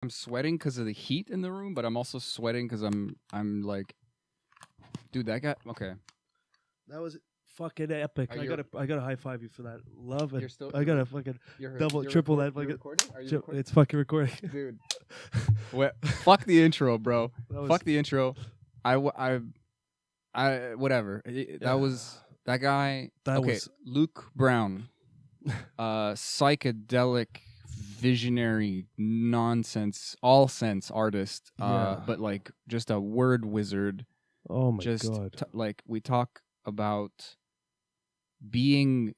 I'm sweating because of the heat in the room, but I'm also sweating because I'm like, dude, that guy. Okay, That was fucking epic. Are I you- gotta high five you for that. Love it. You're still- I gotta fucking double, triple that. You're Fucking, recording? Are you recording? it's fucking recording. Dude. Fuck the intro, bro. That was- Fuck the intro. Whatever. That was that guy. That okay, was- Luke Brown, psychedelic, visionary, nonsense, all sense artist. Yeah. But like just a word wizard. Oh my Just god. like we talk about being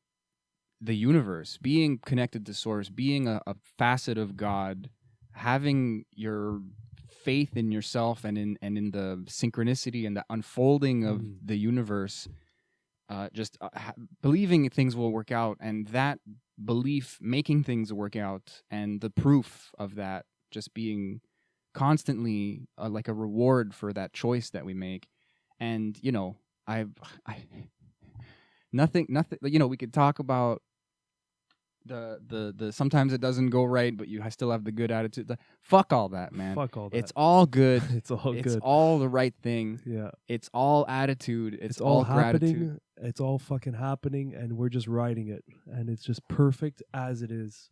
the universe, being connected to source, being a facet of God, having your faith in yourself and in the synchronicity and the unfolding of the universe, believing things will work out, and that belief making things work out, and the proof of that just being constantly like a reward for that choice that we make. And you know, I nothing, you know, we could talk about the sometimes it doesn't go right, but I still have the good attitude. Fuck all that, man. Fuck all that. It's all good. It's all It's good. all the right thing. Yeah. It's all attitude. It's all gratitude. happening. It's all fucking happening, and we're just riding it, and it's just perfect as it is.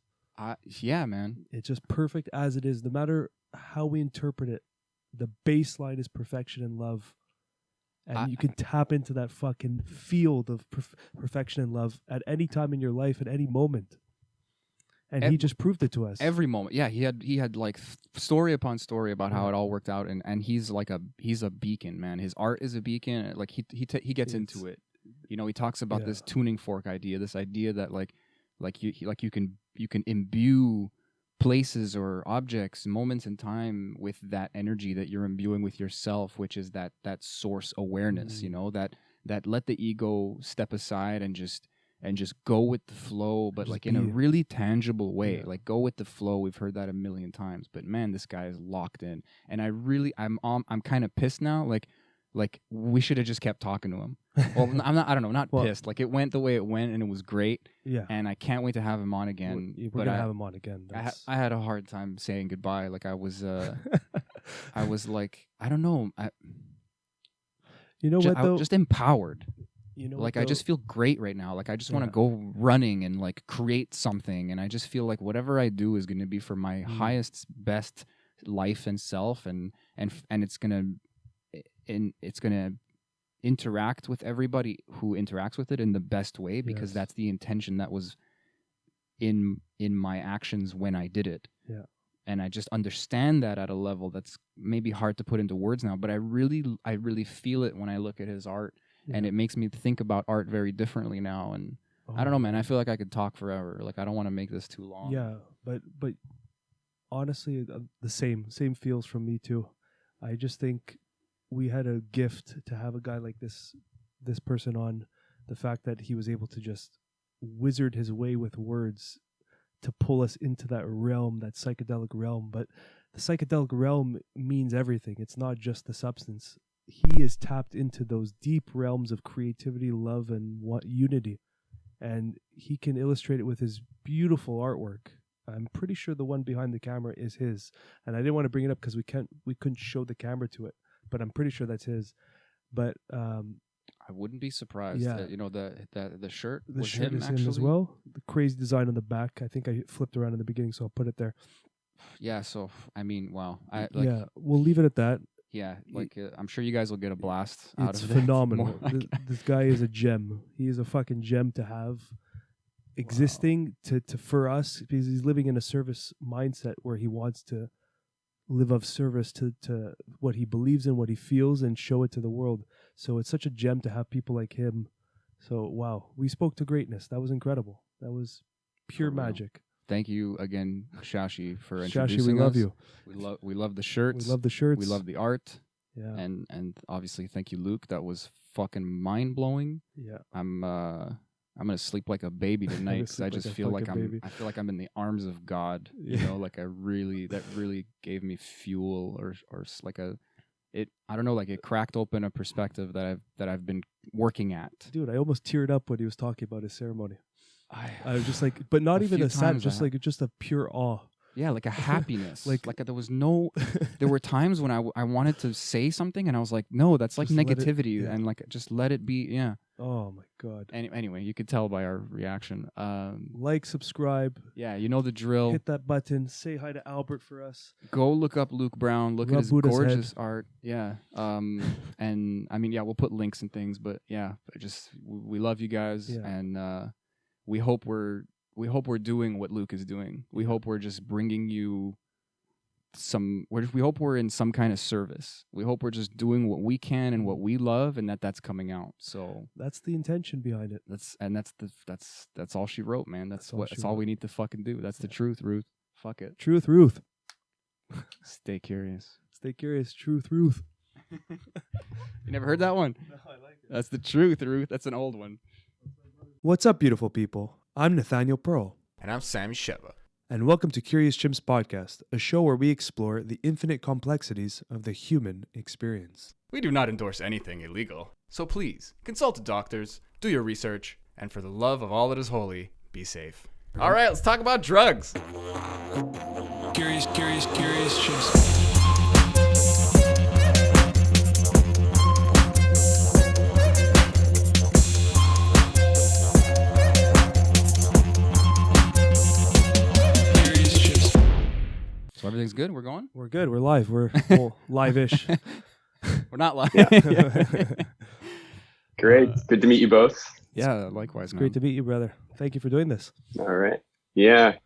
Yeah, man. It's just perfect as it is. No matter how we interpret it, the baseline is perfection and love. And you can tap into that fucking field of perfection and love at any time in your life, at any moment. And he just proved it to us. Every moment. Yeah, he had like story upon story about how it all worked out, and he's like he's a beacon, man. His art is a beacon. Like he gets into it. You know, he talks about this tuning fork idea, this idea that you can imbue places or objects, moments in time with that energy that you're imbuing with yourself, which is that source awareness. You know, that let the ego step aside and just go with the flow, but just like in a really tangible way. Yeah. Like go with the flow. We've heard that a million times, but man, this guy is locked in, and I'm kind of pissed now. Like we should have just kept talking to him. Well, I don't know, not pissed. Like it went the way it went, and it was great. Yeah. And I can't wait to have him on again. We're gonna have him on again. I had a hard time saying goodbye. Like I was, I was like, I don't know. You know what though? Just empowered. You know, like I just feel great right now. Like I just want to go running and like create something, and I just feel like whatever I do is going to be for my highest, best life and self, and it's gonna interact with everybody who interacts with it in the best way, because that's the intention that was in my actions when I did it. Yeah. And I just understand that at a level that's maybe hard to put into words now, but I really feel it when I look at his art. Yeah. And it makes me think about art very differently now. And I don't know, man. I feel like I could talk forever. Like I don't want to make this too long. Yeah, but honestly, the same feels from me too. I just think we had a gift to have a guy like this person on. The fact that he was able to just wizard his way with words to pull us into that realm, that psychedelic realm. But the psychedelic realm means everything. It's not just the substance. He is tapped into those deep realms of creativity, love, and unity. And he can illustrate it with his beautiful artwork. I'm pretty sure the one behind the camera is his. And I didn't want to bring it up because we couldn't show the camera to it. But I'm pretty sure that's his. But I wouldn't be surprised. Yeah. You know, the shirt. The was shirt him, is actually? him as well. The crazy design on the back. I think I flipped around in the beginning, so I'll put it there. Yeah. So I mean, wow. We'll leave it at that. Yeah, like I'm sure you guys will get a blast out of it. It's phenomenal. This guy is a gem. He is a fucking gem to have existing to for us, because he's living in a service mindset where he wants to live of service to what he believes in, what he feels, and show it to the world. So it's such a gem to have people like him. So wow, we spoke to greatness. That was incredible. That was pure magic. Thank you again, Shashi, for introducing us. Shashi, we love you. We love the shirts. We love the shirts. We love the art. Yeah. And obviously, thank you, Luke. That was fucking mind blowing. Yeah. I'm gonna sleep like a baby tonight because I just feel like I'm in the arms of God. You know, like that really gave me fuel or like I don't know, like it cracked open a perspective that I've been working at. Dude, I almost teared up when he was talking about his ceremony. I was just like, but not even a sad, just a pure awe. Yeah, like a happiness. like there was no. There were times when I wanted to say something, and I was like, no, that's like negativity, and like just let it be. Yeah. Oh my God. Anyway, you could tell by our reaction. Like, subscribe. Yeah, you know the drill. Hit that button. Say hi to Albert for us. Go look up Luke Brown. Look at his Buddha's gorgeous art. Yeah. And I mean, yeah, we'll put links and things, but yeah, we love you guys, and we hope we're doing what Luke is doing. We hope we're just bringing you we hope we're in some kind of service. We hope we're just doing what we can and what we love, and that's coming out. So that's the intention behind it. That's all she wrote, man. That's all we need to fucking do. That's the truth, Ruth. Fuck it. Truth, Ruth. Stay curious. Stay curious. Truth, Ruth. You never heard that one? No, I like it. That's the truth, Ruth. That's an old one. What's up, beautiful people? I'm Nathaniel Pearl. And I'm Sammy Sheva. And welcome to Curious Chimps Podcast, a show where we explore the infinite complexities of the human experience. We do not endorse anything illegal, so please consult doctors, do your research, and for the love of all that is holy, be safe. All right, let's talk about drugs. Curious Chimps. So everything's good? We're going? We're good. We're live. We're live-ish. We're not live. Yeah. Great. Good to meet you both. Yeah, likewise, man. Great to meet you, brother. Thank you for doing this. All right. Yeah.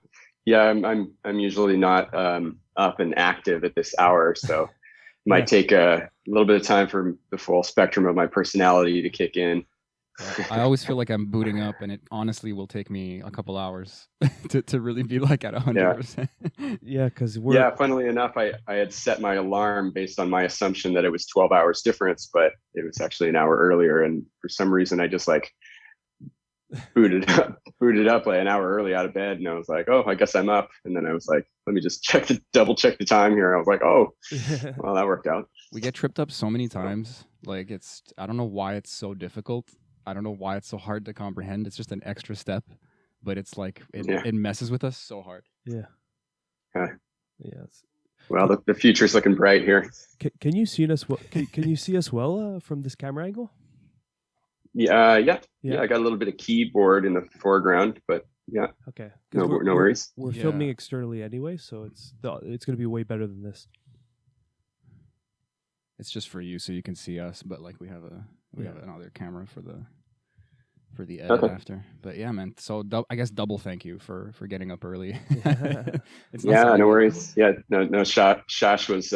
I'm usually not up and active at this hour, so might take a little bit of time for the full spectrum of my personality to kick in. I always feel like I'm booting up, and it honestly will take me a couple hours to really be like at 100%. Yeah, because funnily enough, I had set my alarm based on my assumption that it was 12 hours difference, but it was actually an hour earlier. And for some reason, I just like booted up like an hour early out of bed, and I was like, oh, I guess I'm up. And then I was like, let me just double check the time here. I was like, oh, well, that worked out. We get tripped up so many times. Like I don't know why it's so difficult. I don't know why it's so hard to comprehend. It's just an extra step, but it's like it messes with us so hard. Yeah. Okay. Yes. Well, the future's looking bright here. Can you see us? Can you see us well from this camera angle? Yeah. I got a little bit of keyboard in the foreground, but yeah. Okay. No worries. We're filming externally anyway, so it's going to be way better than this. It's just for you, so you can see us, but like we have another camera for the edit after. But yeah, man. So I guess double thank you for getting up early. No worries. Yeah, no. Shash was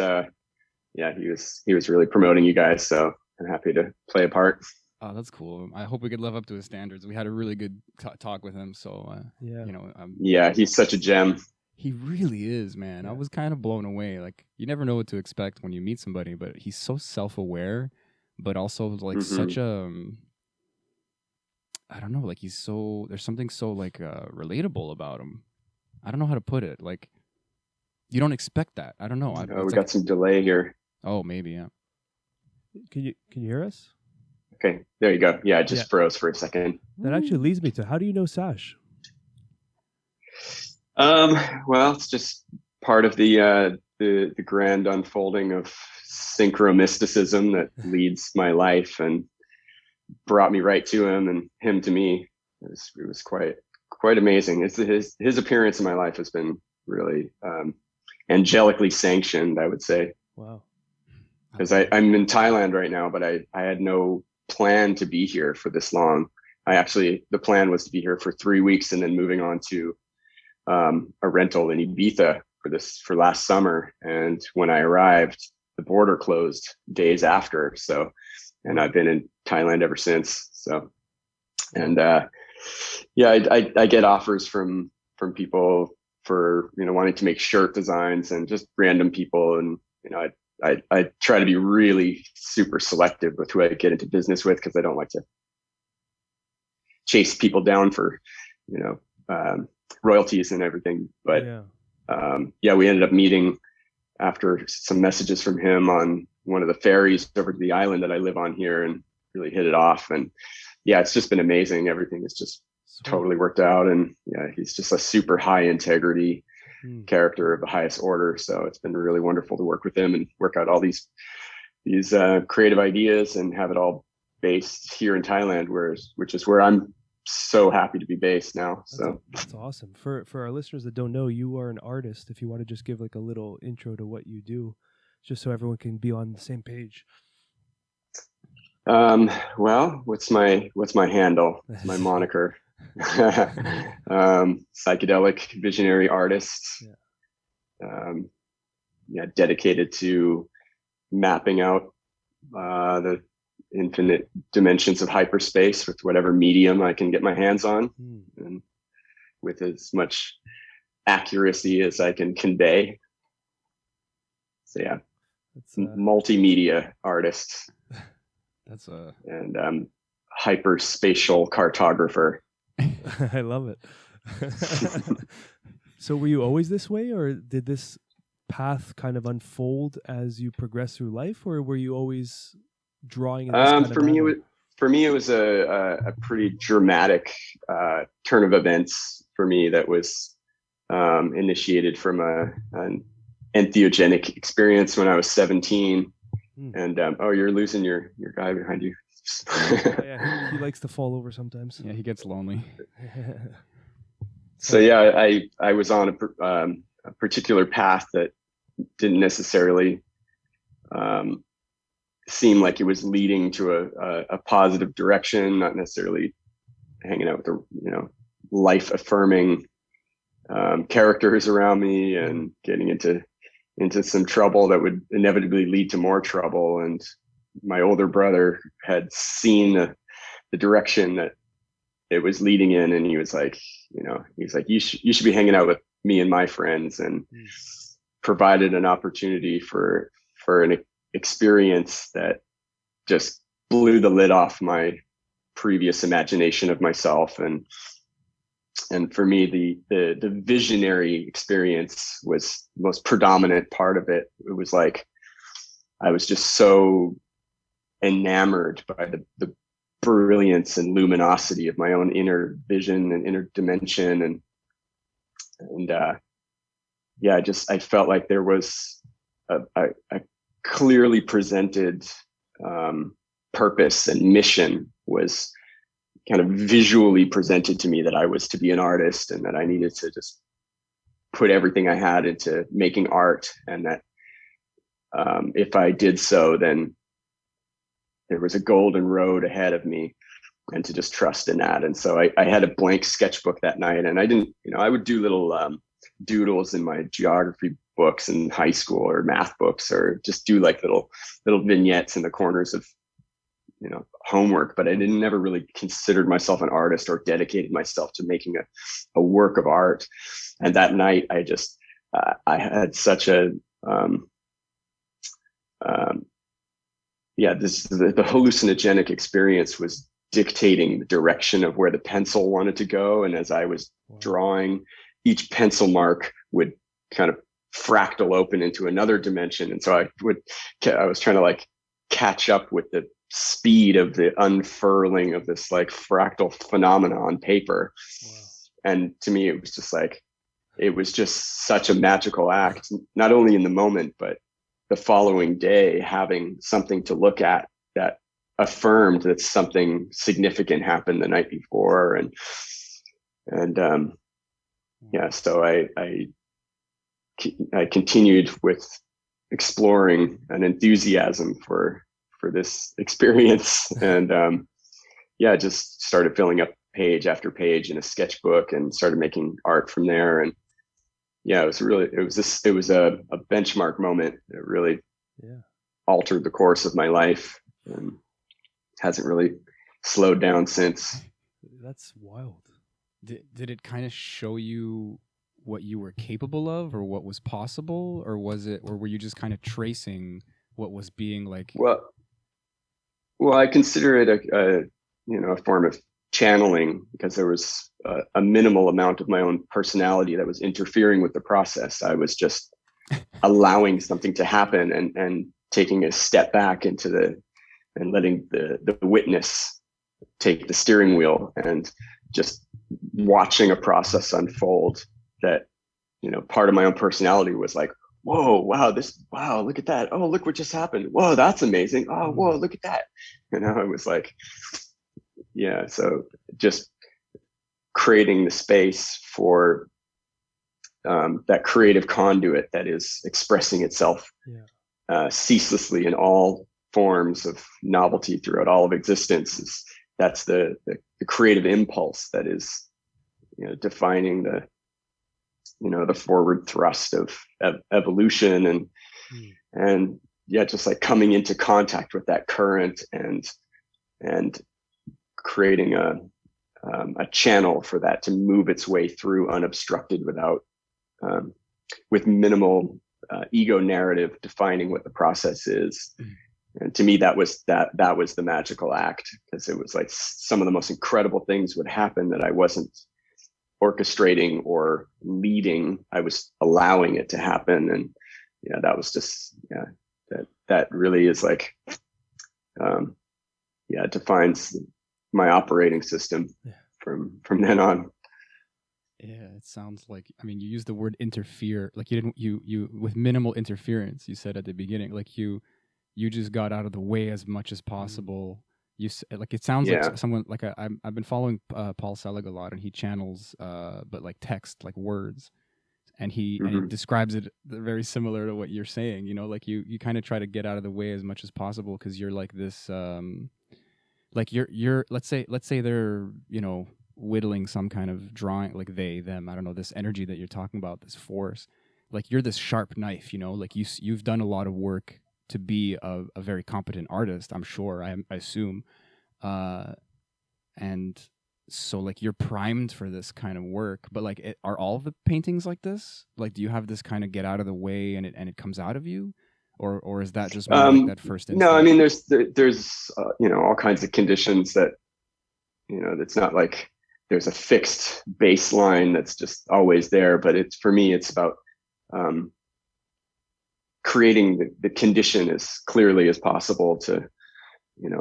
he was really promoting you guys, so I'm happy to play a part. Oh, that's cool. I hope we could live up to his standards. We had a really good talk with him, so he's such a gem. He really is, man. I was kind of blown away. Like, you never know what to expect when you meet somebody, but he's so self-aware, but also like such a, I don't know, like there's something so like relatable about him. I don't know how to put it. Like, you don't expect that. I don't know. We got some delay here. Oh, maybe, yeah. Can you hear us? Okay, there you go. Yeah, it just froze for a second. That actually leads me to, how do you know Sash? Well, it's just part of the grand unfolding of synchromysticism that leads my life and brought me right to him and him to me. It was quite amazing. His appearance in my life has been really angelically sanctioned, I would say. Wow. Because I'm in Thailand right now, but I had no plan to be here for this long. The plan was to be here for 3 weeks and then moving on to a rental in Ibiza for last summer. And when I arrived, the border closed days after. So, and I've been in Thailand ever since. So, and I get offers from people for, wanting to make shirt designs and just random people. And, I try to be really super selective with who I get into business with, because I don't like to chase people down for, royalties and everything. But we ended up meeting after some messages from him on one of the ferries over to the island that I live on here, and really hit it off. And it's just been amazing. Everything has just totally worked out. And he's just a super high integrity, character of the highest order. So it's been really wonderful to work with him and work out all these creative ideas and have it all based here in Thailand, which is where I'm so happy to be based now. That's awesome. For our listeners that don't know, you are an artist. If you want to just give like a little intro to what you do, just so everyone can be on the same page. Well, what's my handle? My moniker. Psychedelic visionary artist. Dedicated to mapping out the infinite dimensions of hyperspace with whatever medium I can get my hands on, and with as much accuracy as I can convey. So yeah, multimedia artist. And hyperspatial cartographer. I love it. So were you always this way, or did this path kind of unfold as you progress through life, or were you always drawing in this kind of manner? For me, it was a pretty dramatic turn of events for me that was initiated from an entheogenic experience when I was 17. And you're losing your guy behind you. Yeah, he likes to fall over sometimes. Yeah, he gets lonely. So yeah, I was on a particular path that didn't necessarily seem like it was leading to a positive direction, not necessarily hanging out with the life affirming characters around me, and getting into some trouble that would inevitably lead to more trouble. And my older brother had seen the direction that it was leading in, and he was like, you should be hanging out with me and my friends, and provided an opportunity for an experience that just blew the lid off my previous imagination of myself. And for me, the visionary experience was the most predominant part of it. It was like I was just so enamored by the brilliance and luminosity of my own inner vision and inner dimension, and I felt like there was a clearly presented purpose and mission was kind of visually presented to me, that I was to be an artist, and that I needed to just put everything I had into making art, and that if I did so, then there was a golden road ahead of me, and to just trust in that. And so I had a blank sketchbook that night, and I didn't, I would do little doodles in my geography books in high school, or math books, or just do like little vignettes in the corners of homework, but I never really considered myself an artist or dedicated myself to making a work of art. And that night I just I had such a the hallucinogenic experience was dictating the direction of where the pencil wanted to go. And as I was drawing, each pencil mark would kind of fractal open into another dimension. And so I was trying to like catch up with the speed of the unfurling of this like fractal phenomena on paper. Wow. And to me, it was just such a magical act, not only in the moment, but the following day, having something to look at that affirmed that something significant happened the night before. So I continued with exploring an enthusiasm for this experience, and just started filling up page after page in a sketchbook, and started making art from there. And it was a benchmark moment. It really altered the course of my life, and hasn't really slowed down since. That's wild. Did it kind of show you what you were capable of, or what was possible, or were you just kind of tracing what was being like? Well, I consider it a form of channeling, because there was a minimal amount of my own personality that was interfering with the process. I was just allowing something to happen, and taking a step back and letting the witness take the steering wheel, and just watching a process unfold that part of my own personality was like, whoa, wow, look at that. Oh, look what just happened. Whoa, that's amazing. Oh, whoa, look at that. It was like, yeah. So just creating the space for that creative conduit that is expressing itself ceaselessly in all forms of novelty throughout all of existence. That's the creative impulse that is, defining the forward thrust of evolution and just like coming into contact with that current and creating a channel for that to move its way through unobstructed without with minimal ego narrative defining what the process is. And to me, that was the magical act, because it was like some of the most incredible things would happen that I wasn't orchestrating or leading. I was allowing it to happen. And that was just, that really is like, defines my operating system from then on. Yeah, it sounds like, I mean, you used the word interfere, like you with minimal interference, you said at the beginning, like you just got out of the way as much as possible. Like, it sounds like someone, like I've been following Paul Selig a lot, and he channels, but like text, like words. And he describes it very similar to what you're saying, like you kind of try to get out of the way as much as possible, because you're like this, like you're let's say they're, whittling some kind of drawing, like them, I don't know, this energy that you're talking about, this force, like you're this sharp knife, like you've done a lot of work to be a very competent artist, I'm sure, I assume, and so like you're primed for this kind of work. But like, are all the paintings like this? Like, do you have this kind of get out of the way and it comes out of you, or is that just more like that first instinct? No, I mean, there's all kinds of conditions that, it's not like there's a fixed baseline that's just always there. But for me, it's about creating the condition as clearly as possible to,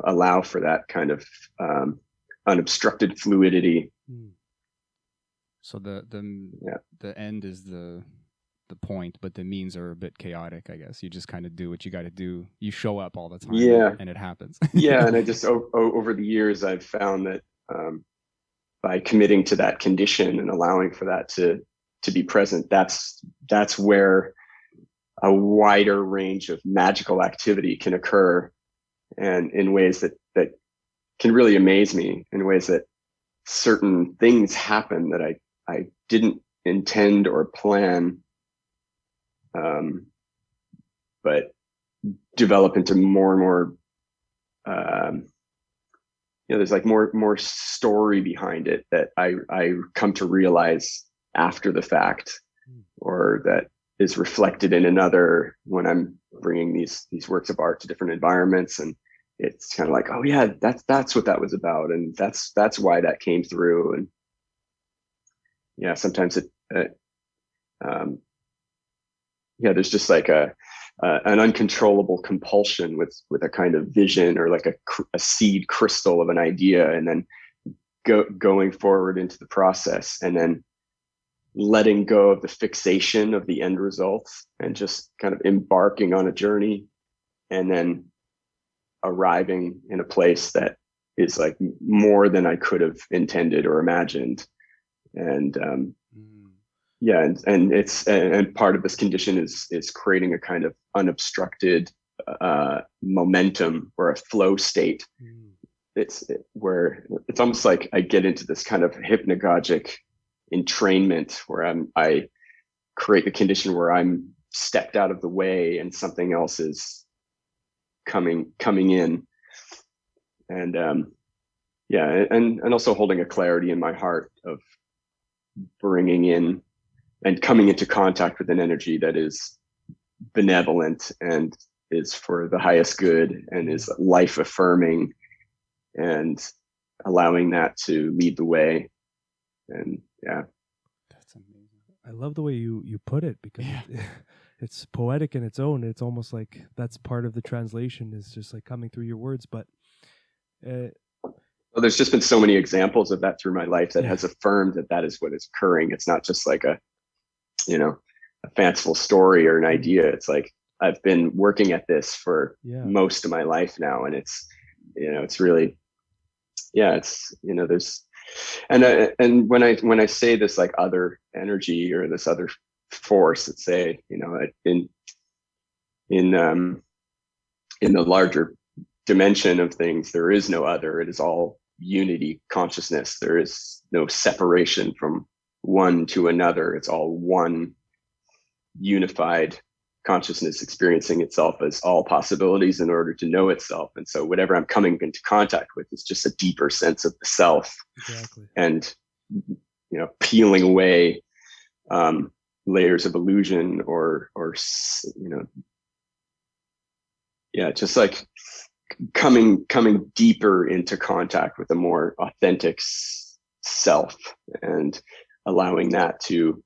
allow for that kind of unobstructed fluidity. So the end is the point, but the means are a bit chaotic, I guess. You just kind of do what you got to do. You show up all the time, and it happens. And I just over the years, I've found that by committing to that condition and allowing for that to be present, that's where a wider range of magical activity can occur, and in ways that can really amaze me, in ways that certain things happen that I didn't intend or plan, but develop into more and more, there's like more story behind it that I come to realize after the fact, or that is reflected in another when I'm bringing these works of art to different environments. And it's kind of like, oh yeah, that's what that was about. And that's why that came through. And sometimes there's just like an uncontrollable compulsion with a kind of vision, or like a seed crystal of an idea, and then going forward into the process, and then letting go of the fixation of the end results, and just kind of embarking on a journey, and then arriving in a place that is like more than I could have intended or imagined. And and part of this condition is creating a kind of unobstructed momentum, or a flow state. Where it's almost like I get into this kind of hypnagogic entrainment, where I create the condition where I'm stepped out of the way and something else is coming in. And and also holding a clarity in my heart of bringing in and coming into contact with an energy that is benevolent and is for the highest good and is life affirming, and allowing that to lead the way. And that's amazing. I love the way you put it, because it's poetic in its own. It's almost like that's part of the translation, is just like coming through your words. But well, there's just been so many examples of that through my life that has affirmed that is what is occurring. It's not just like you know, a fanciful story or an idea. It's like I've been working at this for most of my life now, and it's, you know, it's really, it's, you know, there's, and when I say this like other energy or this other force, let's say, you know, in the larger dimension of things, there is no other. It is all unity consciousness. There is no separation from one to another. It's all one unified consciousness experiencing itself as all possibilities in order to know itself. And so whatever I'm coming into contact with is just a deeper sense of the self. Exactly. And, you know, peeling away layers of illusion or, you know, just like coming deeper into contact with a more authentic self and allowing that to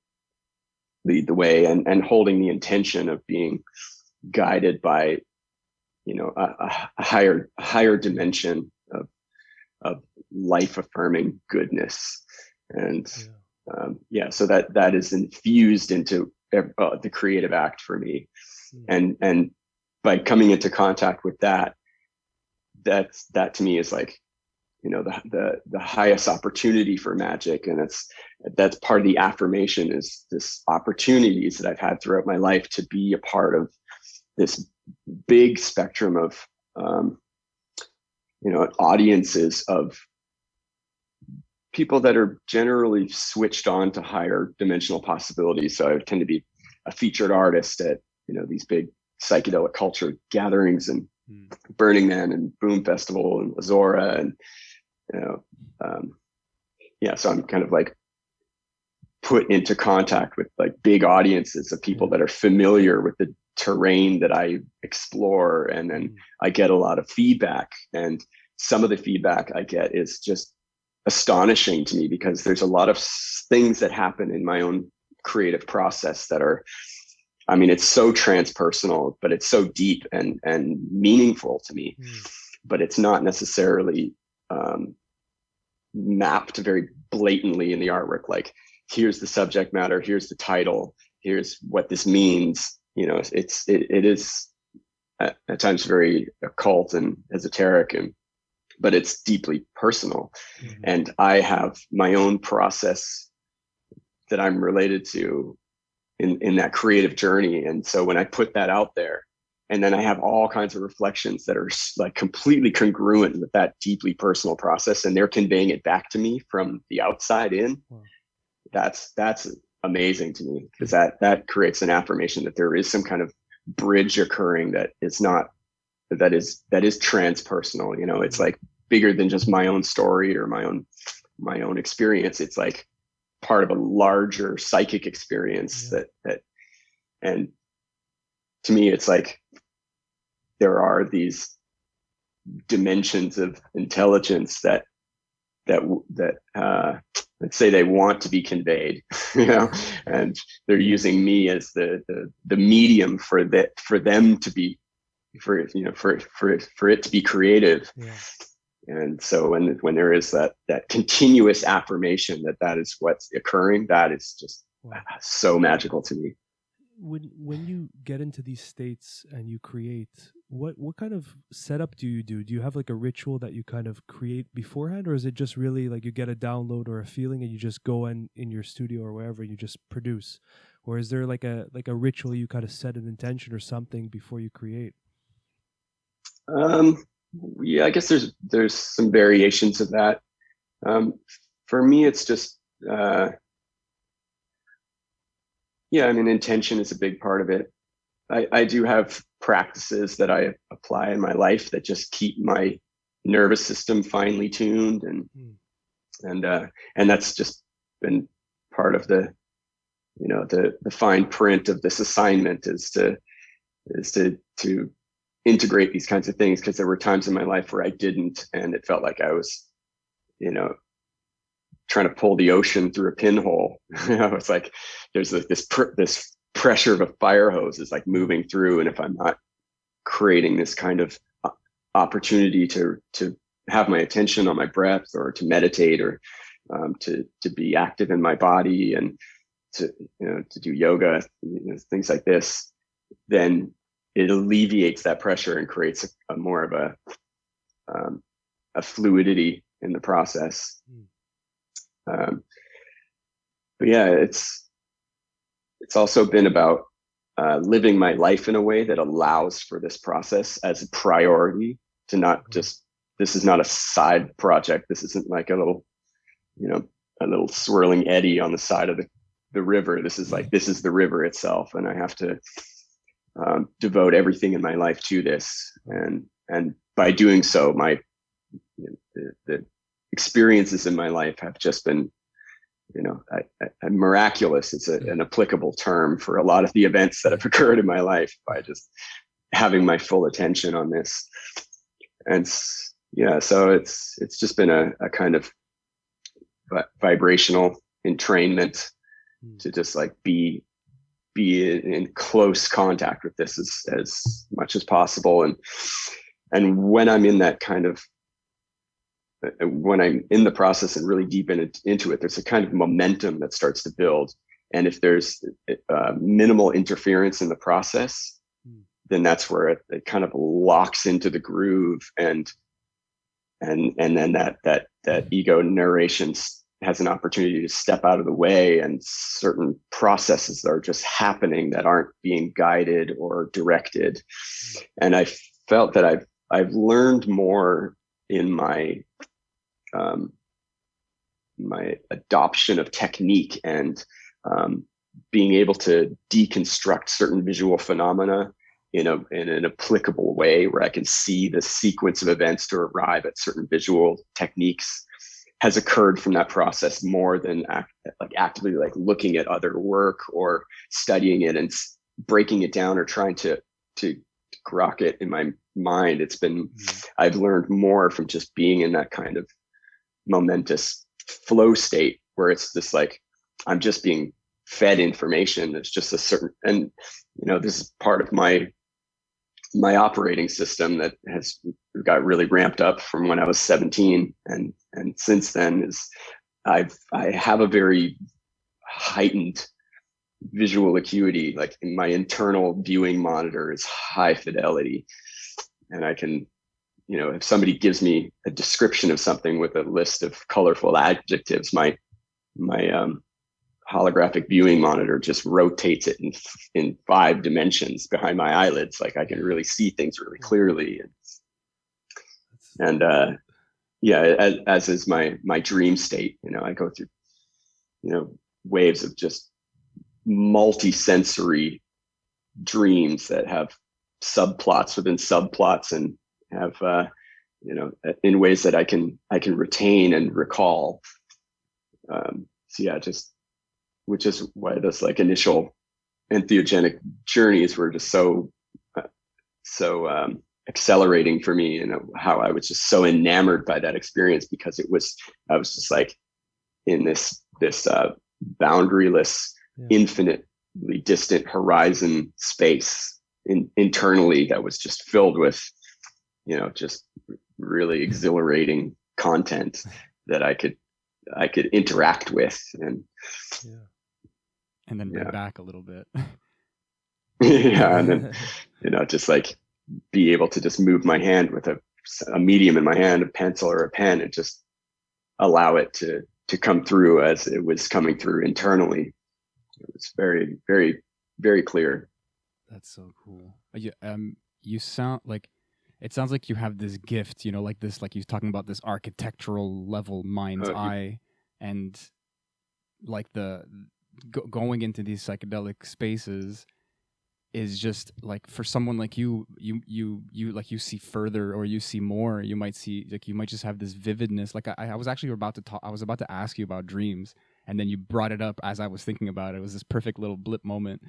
lead the way, and holding the intention of being guided by, you know, a higher dimension of life affirming goodness. And so that is infused into the creative act for me. And by coming into contact with that to me is like, you know, the highest opportunity for magic. And that's part of the affirmation, is this opportunities that I've had throughout my life to be a part of this big spectrum of, you know, audiences of people that are generally switched on to higher dimensional possibilities. So I would tend to be a featured artist at, you know, these big psychedelic culture gatherings and Burning Man and Boom Festival and Azora, and, you know, so I'm kind of like put into contact with like big audiences of people that are familiar with the terrain that I explore. And then I get a lot of feedback, and some of the feedback I get is just astonishing to me, because there's a lot of things that happen in my own creative process that are, I mean, it's so transpersonal, but it's so deep and meaningful to me, but it's not necessarily mapped very blatantly in the artwork. Like, here's the subject matter, here's the title, here's what this means. You know, it is at times very occult and esoteric, but it's deeply personal. And I have my own process that I'm related to in that creative journey. And so when I put that out there, and then I have all kinds of reflections that are like completely congruent with that deeply personal process, and they're conveying it back to me from the outside in, that's amazing to me, because that creates an affirmation that there is some kind of bridge occurring that is transpersonal. You know, it's like bigger than just my own story or my own experience. It's like part of a larger psychic experience that and to me, it's like there are these dimensions of intelligence that let's say they want to be conveyed, you know, and they're using me as the medium for them to be, for it to be creative. And so when there is that continuous affirmation that is what's occurring, that is just so magical to me. When you get into these states and you create, what kind of setup do you do? Do you have like a ritual that you kind of create beforehand, or is it just really like you get a download or a feeling and you just go in your studio or wherever you just produce? Or is there like a ritual you kind of set an intention or something before you create? Yeah, I guess there's some variations of that. For me, it's just I mean, intention is a big part of it. I do have practices that I apply in my life that just keep my nervous system finely tuned, and that's just been part of the fine print of this assignment is to integrate these kinds of things, because there were times in my life where I didn't, and it felt like I was, you know, trying to pull the ocean through a pinhole. You know, it's like there's this pressure of a fire hose is like moving through, and if I'm not creating this kind of opportunity to have my attention on my breath, or to meditate, or to be active in my body and to do yoga, things like this, then it alleviates that pressure and creates a more of a fluidity in the process. But yeah, it's also been about living my life in a way that allows for this process as a priority, to not just, this is not a side project. This isn't like a little swirling eddy on the side of the river. This is the river itself. And I have to devote everything in my life to this. And by doing so, the experiences in my life have just been, miraculous. It's an applicable term for a lot of the events that have occurred in my life, by just having my full attention on this. And so it's just been a kind of vibrational entrainment to just like be in close contact with this as much as possible. And when I'm in that kind of, when I'm in the process and really deep into it, there's a kind of momentum that starts to build. And if there's minimal interference in the process, then that's where it kind of locks into the groove, and then that ego narration has an opportunity to step out of the way, and certain processes are just happening that aren't being guided or directed. And I felt that I've learned more in my my adoption of technique, and being able to deconstruct certain visual phenomena in an applicable way, where I can see the sequence of events to arrive at certain visual techniques, has occurred from that process more than actively like looking at other work or studying it and breaking it down or trying to grok it in my mind. It's been, I've learned more from just being in that kind of momentous flow state, where it's just like, I'm just being fed information. It's just a certain, and this is part of my operating system that has got really ramped up from when I was 17, and since then is I have a very heightened visual acuity. Like my internal viewing monitor is high fidelity, and I can, if somebody gives me a description of something with a list of colorful adjectives, my holographic viewing monitor just rotates it in 5 dimensions behind my eyelids. Like I can really see things really clearly. And as is my dream state. I go through, waves of just multi-sensory dreams that have subplots within subplots, and have, in ways that I can retain and recall. Which is why those like initial entheogenic journeys were just so accelerating for me, and how I was just so enamored by that experience, because I was just like in this boundaryless, infinitely distant horizon space internally that was just filled with, just really exhilarating content that I could interact with, and then bring back a little bit. And then just like be able to just move my hand with a medium in my hand, a pencil or a pen, and just allow it to come through as it was coming through internally. It was very, very, very clear. That's so cool. You sound like, it sounds like you have this gift, like this, like you're talking about this architectural level mind's eye, and like going into these psychedelic spaces is just like, for someone like you like, you see further, or you see more. You might see, like, you might just have this vividness. Like I was actually about to ask you about dreams, and then you brought it up as I was thinking about it. It was this perfect little blip moment.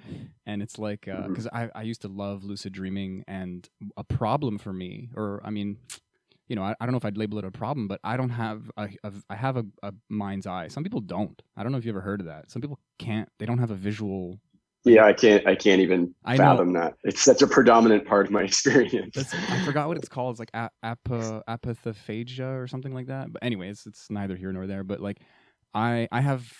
And it's like, because I used to love lucid dreaming, and a problem for me, or I mean, I don't know if I'd label it a problem, but I don't have I have a mind's eye. Some people don't. I don't know if you ever heard of that. Some people they don't have a visual. Yeah, I can't even fathom that. It's such a predominant part of my experience. I forgot what it's called. It's like apathophagia or something like that. But anyways, it's neither here nor there. But like, I have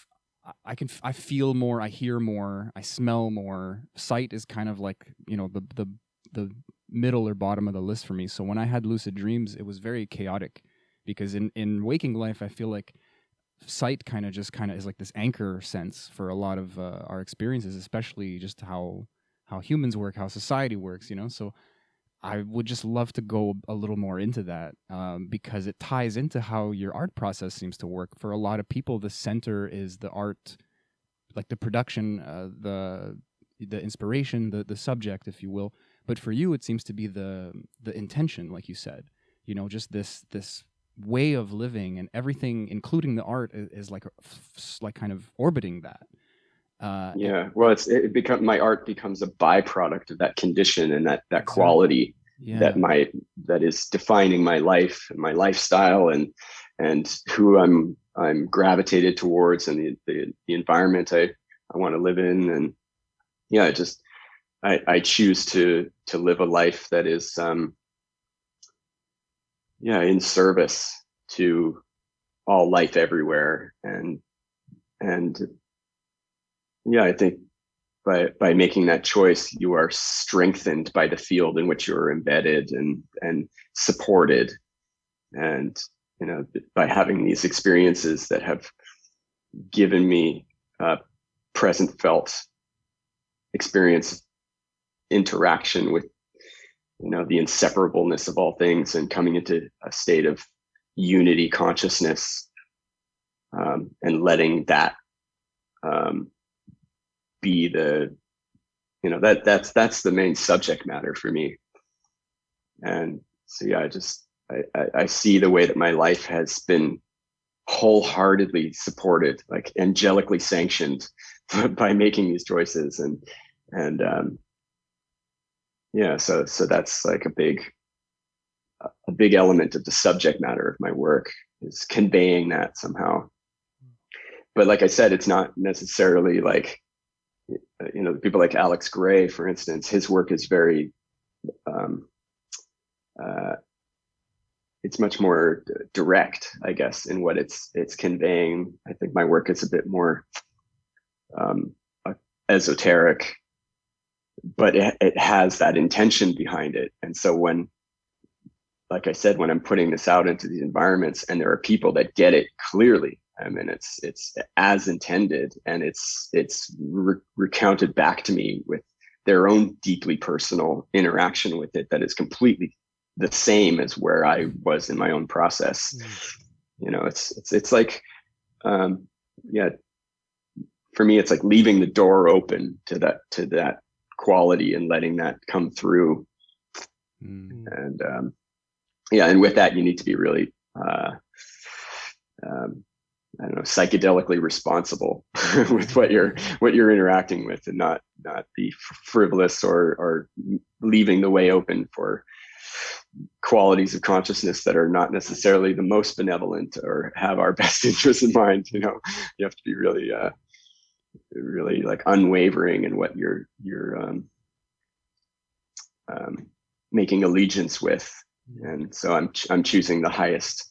I feel more, I hear more, I smell more. Sight is kind of like, the middle or bottom of the list for me. So when I had lucid dreams, it was very chaotic, because in waking life, I feel like sight kind of is like this anchor sense for a lot of our experiences, especially just how humans work, how society works, So I would just love to go a little more into that, because it ties into how your art process seems to work. For a lot of people, the center is the art, like the production, the inspiration, the subject, if you will. But for you, it seems to be the intention, like you said. Just this way of living, and everything, including the art, is like kind of orbiting that. Well, my art becomes a byproduct of that condition and that Exactly. Quality Yeah. that is defining my life and my lifestyle and who I'm gravitated towards, and the environment I want to live in. And I choose to live a life that is in service to all life everywhere. And I think by making that choice, you are strengthened by the field in which you're embedded and supported. And, by having these experiences that have given me present felt experience, interaction with, the inseparableness of all things, and coming into a state of unity consciousness, and letting that be the, that's the main subject matter for me. And so, I see the way that my life has been wholeheartedly supported, like angelically sanctioned by making these choices. So that's like a big element of the subject matter of my work, is conveying that somehow. But like I said, it's not necessarily like, people like Alex Gray, for instance. His work is very, it's much more direct, I guess, in what it's conveying. I think my work is a bit more esoteric, but it has that intention behind it. And so when, like I said, when I'm putting this out into these environments, and there are people that get it clearly, I mean, it's as intended, and it's recounted back to me with their own deeply personal interaction with it, that is completely the same as where I was in my own process. It's like, for me, it's like leaving the door open to that quality and letting that come through. And and with that, you need to be really I don't know, psychedelically responsible with what you're interacting with, and not be frivolous or leaving the way open for qualities of consciousness that are not necessarily the most benevolent or have our best interests in mind. You have to be really like unwavering in what you're making allegiance with. And so I'm choosing the highest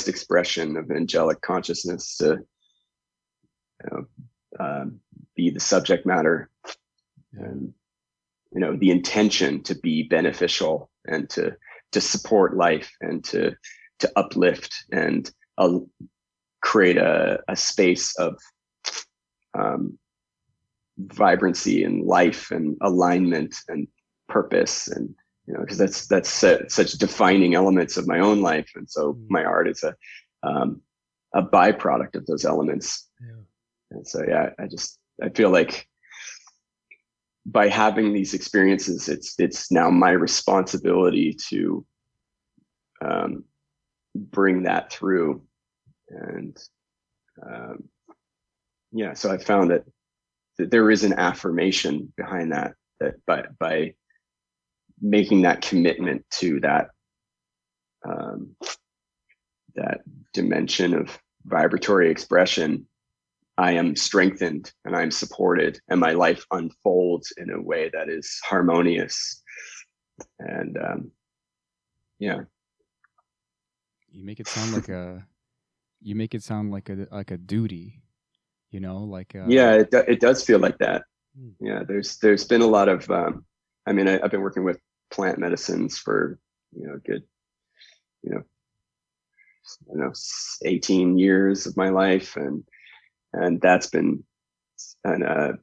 expression of angelic consciousness to be the subject matter, and the intention to be beneficial and to support life and to uplift and create a space of vibrancy and life and alignment and purpose. And because that's such defining elements of my own life. And so my art is a byproduct of those elements. And so I feel like by having these experiences, it's now my responsibility to bring that through. And so I found that there is an affirmation behind that by making that commitment to that that dimension of vibratory expression, I am strengthened and I'm supported, and my life unfolds in a way that is harmonious. And you make it sound like a duty, you know, like Yeah, it does feel like that. Yeah, there's been a lot of I mean, I've been working with plant medicines for, good, you know, I don't know, 18 years of my life, and that's been an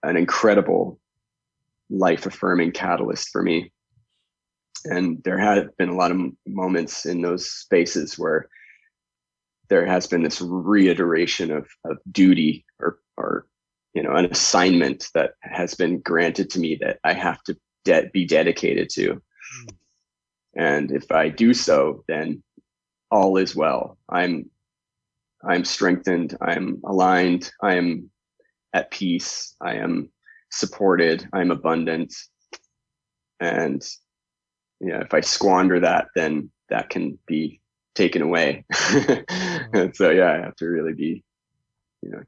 incredible life affirming catalyst for me. And there have been a lot of moments in those spaces where there has been this reiteration of duty or an assignment that has been granted to me that I have to be dedicated to. And if I do so, then all is well. I'm strengthened. I'm aligned. I am at peace. I am supported. I'm abundant. And if I squander that, then that can be taken away. And so, I have to really be,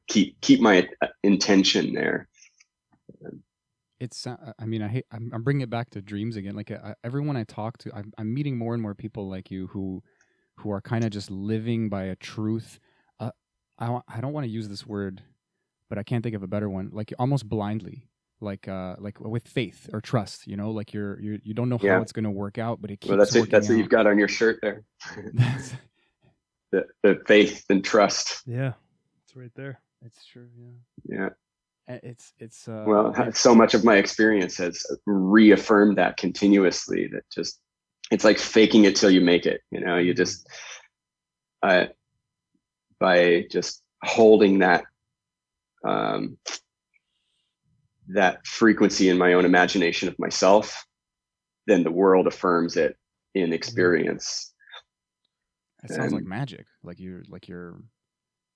keep my intention there. It's I mean, I'm bringing it back to dreams again. Like everyone I talk to, I'm meeting more and more people like you who are kind of just living by a truth. I don't want to use this word, but I can't think of a better one. Like almost blindly, like with faith or trust. Like you don't know how it's going to work out, but it keeps. Well, that's working it. That's out. what you've got on your shirt there. the faith and trust. Yeah, it's right there. It's true. Yeah. It's well, so much of my experience has reaffirmed that continuously, that just, it's like faking it till you make it. You just, by just holding that, that frequency in my own imagination of myself, then the world affirms it in experience. It sounds like magic.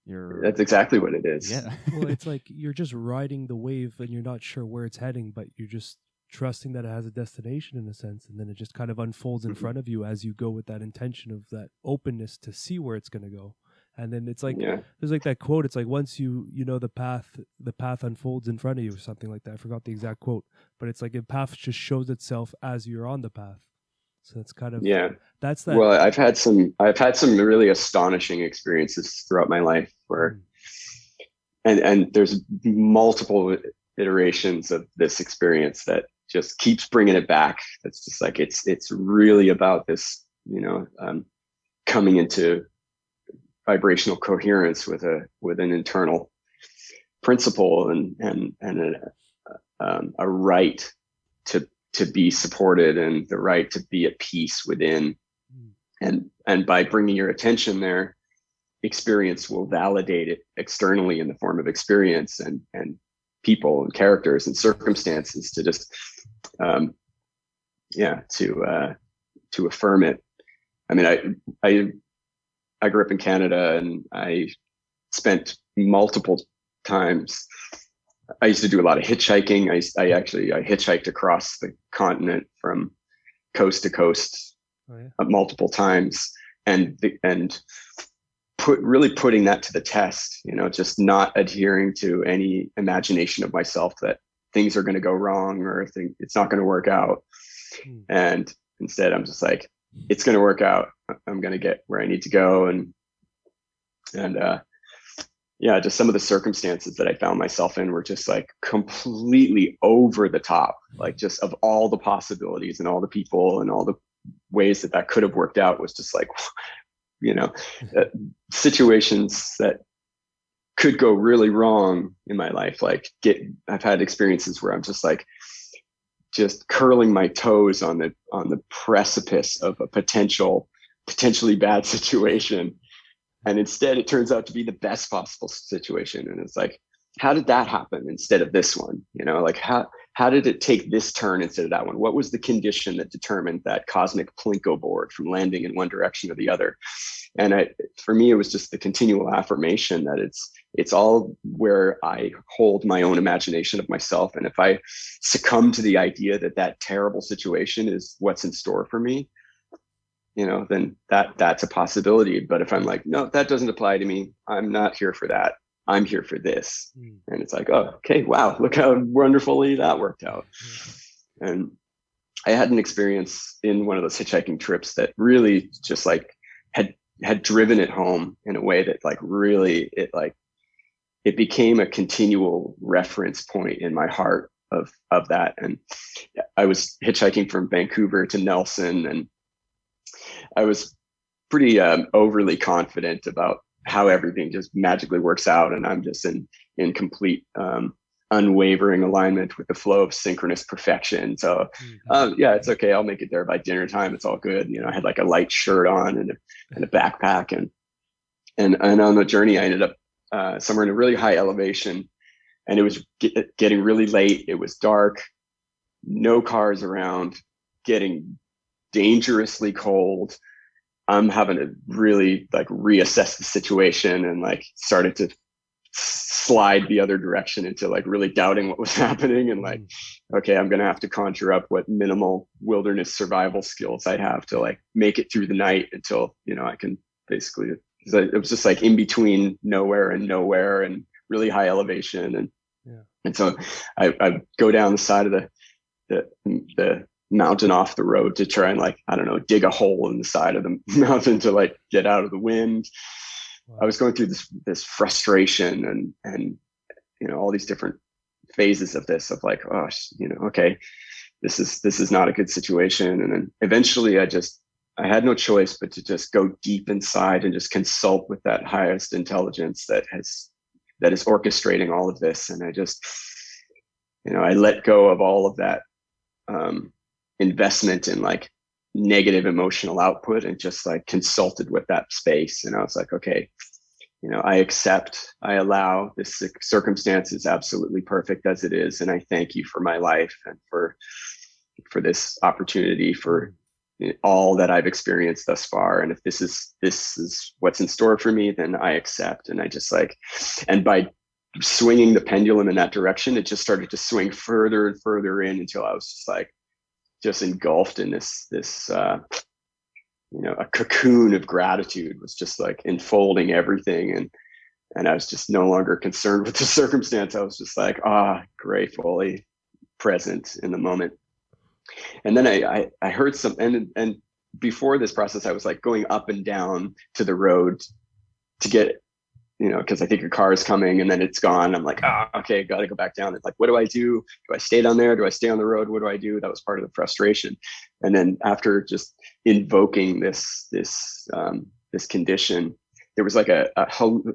You're that's exactly what it is. Yeah. Well, it's like you're just riding the wave and you're not sure where it's heading, but you're just trusting that it has a destination in a sense, and then it just kind of unfolds in front of you as you go with that intention of that openness to see where it's going to go. And then it's like there's like that quote, it's like once you know the path unfolds in front of you or something like that. I forgot the exact quote, but it's like a path just shows itself as you're on the path. So it's kind of that's that. Well, I've had some really astonishing experiences throughout my life where, and there's multiple iterations of this experience that just keeps bringing it back. It's just like it's really about this, coming into vibrational coherence with an internal principle and a right to be supported and the right to be at peace within. And by bringing your attention there, experience will validate it externally in the form of experience and people and characters and circumstances to just, to affirm it. I mean, I grew up in Canada, and I spent multiple times. I used to do a lot of hitchhiking. I hitchhiked across the continent from coast to coast multiple times, and putting that to the test. Just not adhering to any imagination of myself that things are going to go wrong or it's not going to work out. And instead, I'm just like, it's going to work out. I'm going to get where I need to go, and just some of the circumstances that I found myself in were just like completely over the top, like just of all the possibilities and all the people and all the ways that could have worked out was just like, situations that could go really wrong in my life. I've had experiences where I'm just like, just curling my toes on the precipice of a potentially bad situation. And instead it turns out to be the best possible situation. And it's like, how did that happen instead of this one? How did it take this turn instead of that one? What was the condition that determined that cosmic plinko board from landing in one direction or the other? And for me, it was just the continual affirmation that it's all where I hold my own imagination of myself. And if I succumb to the idea that terrible situation is what's in store for me, then that's a possibility. But if I'm like, no, that doesn't apply to me, I'm not here for that. I'm here for this. And it's like, oh, okay, wow, look how wonderfully that worked out. And I had an experience in one of those hitchhiking trips that really just like had driven it home in a way that like really it it became a continual reference point in my heart of that. And I was hitchhiking from Vancouver to Nelson, and I was pretty overly confident about how everything just magically works out, and I'm just in complete unwavering alignment with the flow of synchronous perfection. So yeah, it's okay. I'll make it there by dinner time. It's all good. You know, I had like a light shirt on and a backpack, and on the journey, I ended up somewhere in a really high elevation, and it was getting really late. It was dark, no cars around, getting dangerously cold. I'm having to really like reassess the situation, and like started to slide the other direction into like really doubting what was happening, and like, okay, I'm gonna have to conjure up what minimal wilderness survival skills I have to like make it through the night until, you know, I can basically, it was just like in between nowhere and really high elevation, and so I go down the side of the mountain off the road to try and like, I don't know, dig a hole in the side of the mountain to like get out of the wind. Wow. I was going through this frustration and you know, all these different phases of this, of like, oh, you know, okay, this is not a good situation. And then eventually I had no choice but to just go deep inside and just consult with that highest intelligence that is orchestrating all of this. And I just, you know, I let go of all of that investment in like negative emotional output and just like consulted with that space. And I was like, okay, you know, I accept, I allow this circumstance is absolutely perfect as it is. And I thank you for my life and for this opportunity, for all that I've experienced thus far. And if this is what's in store for me, then I accept. And I just like, and by swinging the pendulum in that direction, it just started to swing further and further in until I was just like, just engulfed in this you know, a cocoon of gratitude was just like enfolding everything, and I was just no longer concerned with the circumstance. I was just like, gratefully present in the moment. And then I heard some, and before this process, I was like going up and down to the road to get, you know, because I think a car is coming and then it's gone. I'm like, okay, got to go back down. It's like, what do I do? Do I stay down there? Do I stay on the road? What do I do? That was part of the frustration. And then after just invoking this condition, there was like a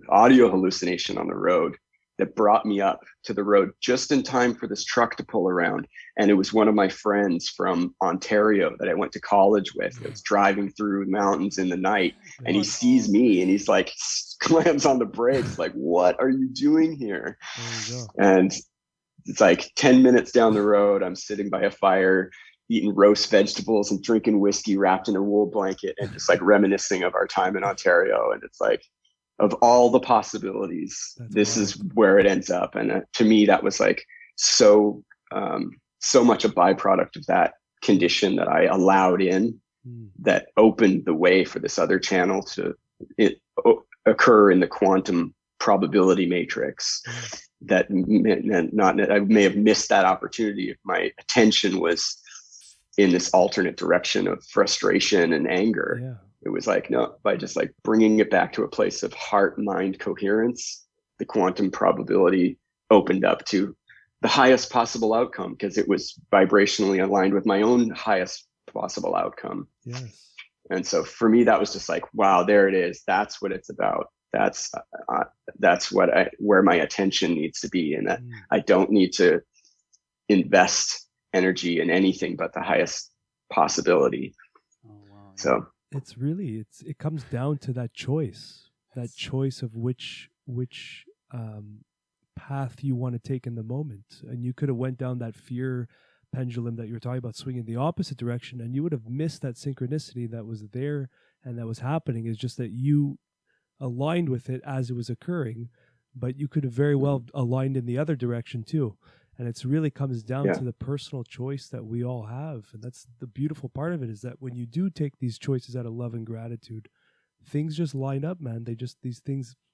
audio hallucination on the road that brought me up to the road just in time for this truck to pull around. And it was one of my friends from Ontario that I went to college with that's driving through mountains in the night. And he sees me and he's like, slams on the brakes, like, what are you doing here? And it's like 10 minutes down the road, I'm sitting by a fire, eating roast vegetables and drinking whiskey wrapped in a wool blanket and just like reminiscing of our time in Ontario. And it's like, of all the possibilities, this is where it ends up. And to me, that was like so much a byproduct of that condition that I allowed in, that opened the way for this other channel to occur in the quantum probability matrix. That I may have missed that opportunity if my attention was in this alternate direction of frustration and anger. Yeah. It was like, no, by just like bringing it back to a place of heart-mind coherence, the quantum probability opened up to the highest possible outcome, because it was vibrationally aligned with my own highest possible outcome. Yes. And so for me, that was just like, wow, there it is. That's what it's about. That's where my attention needs to be, and that I don't need to invest energy in anything but the highest possibility. Oh, wow. So it comes down to that choice of which path you want to take in the moment. And you could have went down that fear pendulum that you were talking about, swinging the opposite direction, and you would have missed that synchronicity that was there and that was happening. It's just that you aligned with it as it was occurring, but you could have very well aligned in the other direction too. And it's really comes down to the personal choice that we all have. And that's the beautiful part of it, is that when you do take these choices out of love and gratitude, things just line up, man. These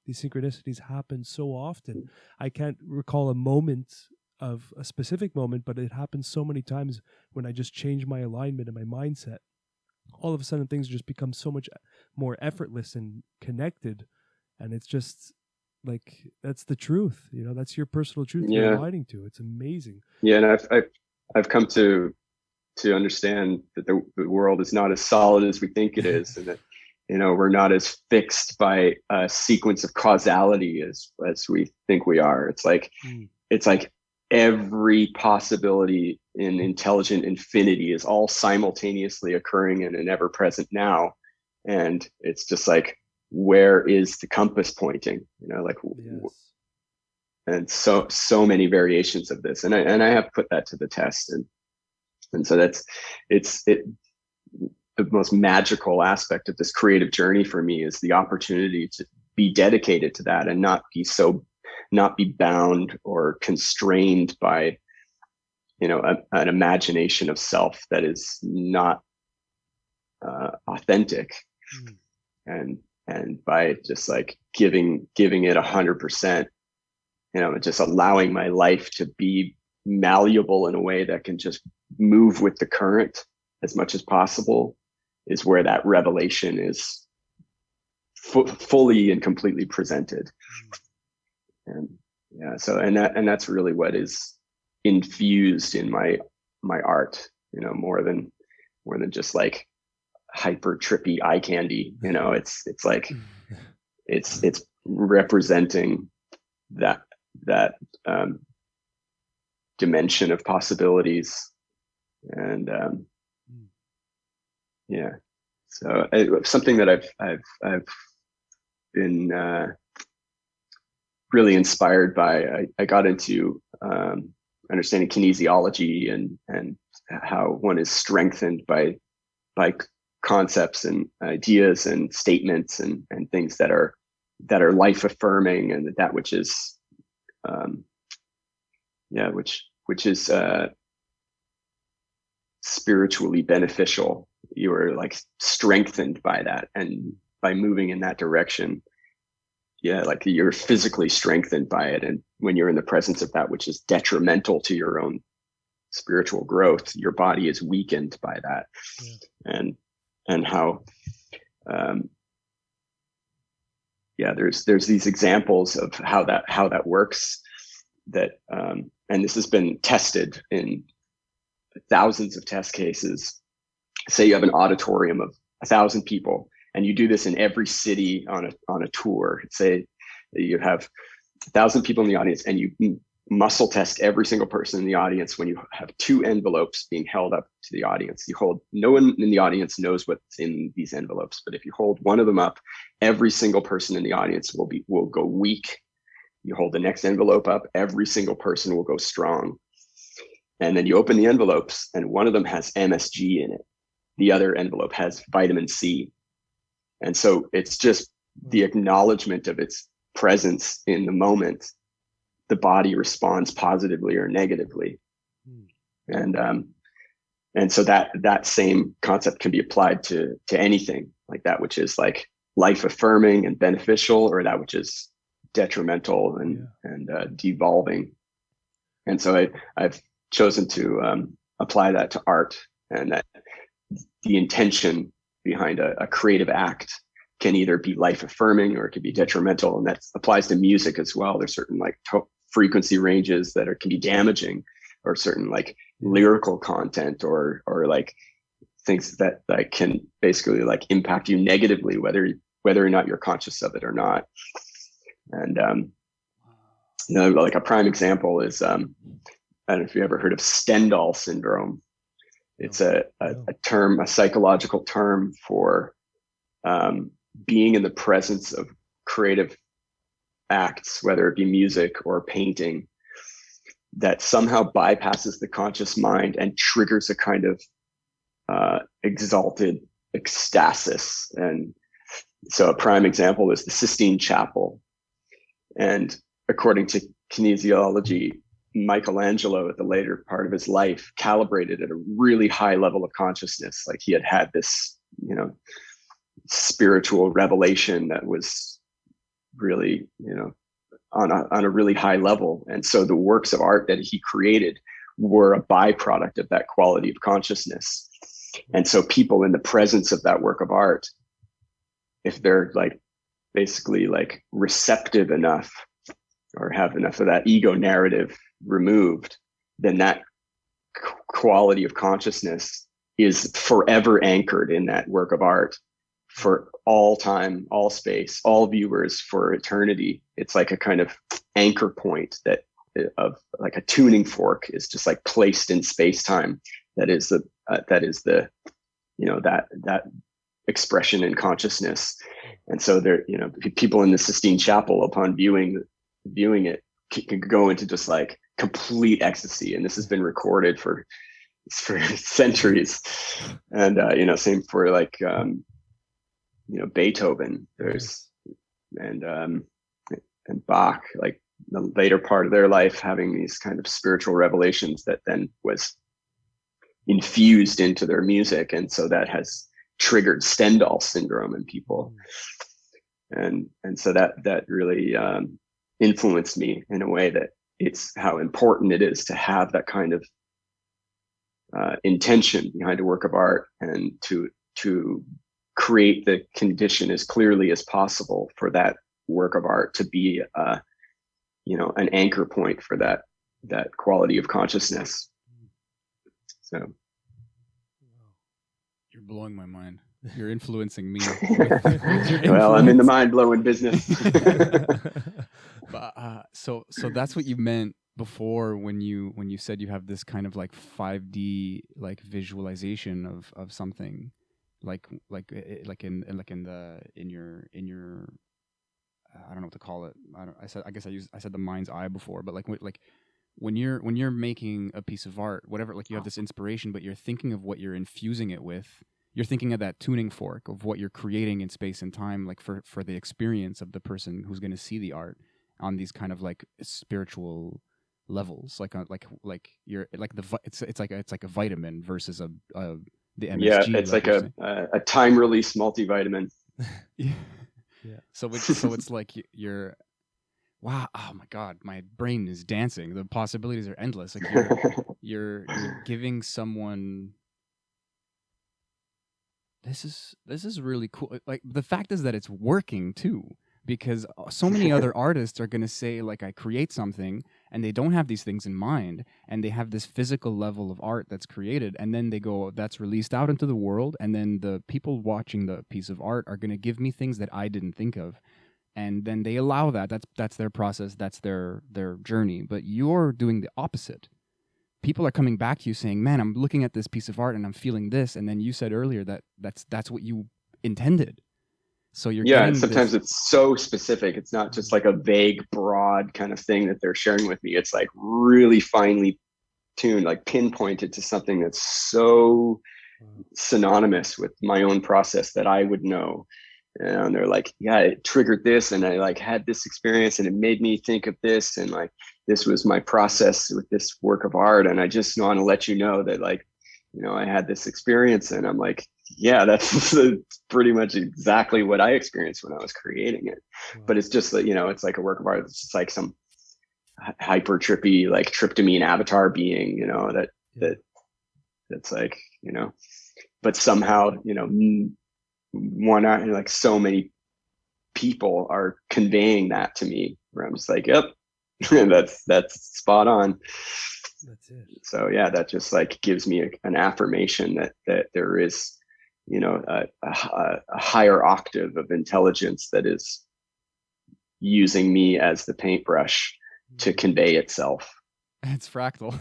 synchronicities happen so often. I can't recall a specific moment, but it happens so many times when I just change my alignment and my mindset. All of a sudden things just become so much more effortless and connected. And it's just, like that's the truth. You know, that's your personal truth Yeah. you're aligning to. It's amazing. Yeah, and I've come to understand that the world is not as solid as we think it is, and that, you know, we're not as fixed by a sequence of causality as we think we are. It's like every possibility in intelligent infinity is all simultaneously occurring in an ever present now, and it's just like, where is the compass pointing? You know, like, Yes. and so many variations of this, and I have put that to the test, and so it's the most magical aspect of this creative journey for me is the opportunity to be dedicated to that and not be bound or constrained by, you know, an imagination of self that is not authentic, and by just like giving it 100%, you know, just allowing my life to be malleable in a way that can just move with the current as much as possible, is where that revelation is fully and completely presented. And yeah, so and that's really what is infused in my art, you know, more than just like hyper trippy eye candy. You know, it's like it's representing that dimension of possibilities, and yeah, so something that I've been really inspired by. I got into understanding kinesiology and how one is strengthened by concepts and ideas and statements and things that are life affirming, and that which is which is spiritually beneficial. You are like strengthened by that, and by moving in that direction, like you're physically strengthened by it. And when you're in the presence of that which is detrimental to your own spiritual growth, your body is weakened by that. And how there's these examples of how that works, that and this has been tested in thousands of test cases. Say you have an auditorium of 1,000 people, and you do this in every city on a tour. Say you have 1,000 people in the audience, and you muscle test every single person in the audience when you have 2 envelopes being held up to the audience. No one in the audience knows what's in these envelopes, but if you hold one of them up, every single person in the audience will go weak. You hold the next envelope up, every single person will go strong. And then you open the envelopes, and one of them has MSG in it. The other envelope has vitamin C. And so it's just the acknowledgement of its presence in the moment. The body responds positively or negatively. And so that same concept can be applied to anything, like that which is like life affirming and beneficial, or that which is detrimental and devolving. And so I've chosen to apply that to art, and that the intention behind a creative act can either be life affirming or it can be detrimental. And that applies to music as well. There's certain like frequency ranges that can be damaging, or certain like lyrical content or like things that can basically like impact you negatively, whether or not you're conscious of it or not. And like a prime example is I don't know if you ever heard of Stendhal syndrome. It's a term, a psychological term for being in the presence of creative acts, whether it be music or painting, that somehow bypasses the conscious mind and triggers a kind of exalted ecstasis. And so a prime example is the Sistine Chapel. And according to kinesiology, Michelangelo, at the later part of his life, calibrated at a really high level of consciousness. Like he had this, spiritual revelation that was really, on a really high level. And so the works of art that he created were a byproduct of that quality of consciousness. And so people in the presence of that work of art, if they're like basically like receptive enough, or have enough of that ego narrative removed, then that quality of consciousness is forever anchored in that work of art for all time, all space, all viewers, for eternity. It's like a kind of anchor point that of like a tuning fork is just like placed in space time. That is the that expression in consciousness. And so there, people in the Sistine Chapel, upon viewing it, can go into just like complete ecstasy. And this has been recorded for centuries. And same for like Beethoven. There's and Bach, like the later part of their life, having these kind of spiritual revelations that then was infused into their music, and so that has triggered Stendhal syndrome in people. And so that really influenced me in a way that it's how important it is to have that kind of intention behind a work of art, and to create the condition as clearly as possible for that work of art to be an anchor point for that quality of consciousness. So you're blowing my mind. You're influencing me. Well, I'm in the mind-blowing business. But, so that's what you meant before when you said you have this kind of like 5D like visualization of something, like in your I don't know what to call it. I said the mind's eye before, but like when you're making a piece of art, whatever, like you have this inspiration, but you're thinking of what you're infusing it with. You're thinking of that tuning fork of what you're creating in space and time, like for the experience of the person who's going to see the art on these kind of like spiritual levels, like you're like it's like a vitamin versus the MSG. Yeah, it's like a time release multivitamin. Yeah. Yeah. So it's like you're wow, oh my God, my brain is dancing. The possibilities are endless. Like you're giving someone. This is really cool. Like the fact is that it's working too, because so many other artists are going to say like I create something and they don't have these things in mind, and they have this physical level of art that's created, and then they go that's released out into the world, and then the people watching the piece of art are going to give me things that I didn't think of, and then they allow that. That's their process, that's their journey. But you're doing the opposite. People are coming back to you saying, man, I'm looking at this piece of art and I'm feeling this. And then you said earlier that's what you intended. So you're and sometimes it's so specific. It's not just like a vague, broad kind of thing that they're sharing with me. It's like really finely tuned, like pinpointed to something that's so synonymous with my own process that I would know. And they're like, yeah, it triggered this, and I like had this experience, and it made me think of this, and like this was my process with this work of art, and I just want to let you know that like, I had this experience. And I'm like, yeah, that's pretty much exactly what I experienced when I was creating it. Wow. But it's just that, it's like a work of art. It's just like some hyper trippy, like tryptamine avatar being, that's like, but somehow, like so many people are conveying that to me, where I'm just like, yep, that's spot on. That's it. So yeah, that just like gives me an affirmation that there is, a higher octave of intelligence that is using me as the paintbrush to convey itself. It's fractal.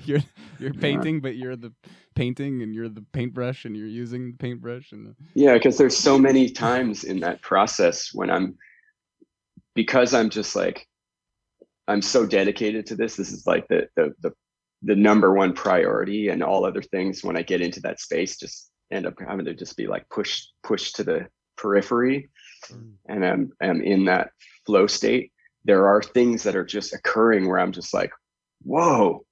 You're painting, but you're the painting, and you're the paintbrush, and you're using the paintbrush. Yeah, because there's so many times in that process when because I'm just like, I'm so dedicated to this. This is like the number one priority, and all other things when I get into that space just end up having to just be like pushed to the periphery. And I'm in that flow state. There are things that are just occurring where I'm just like, whoa,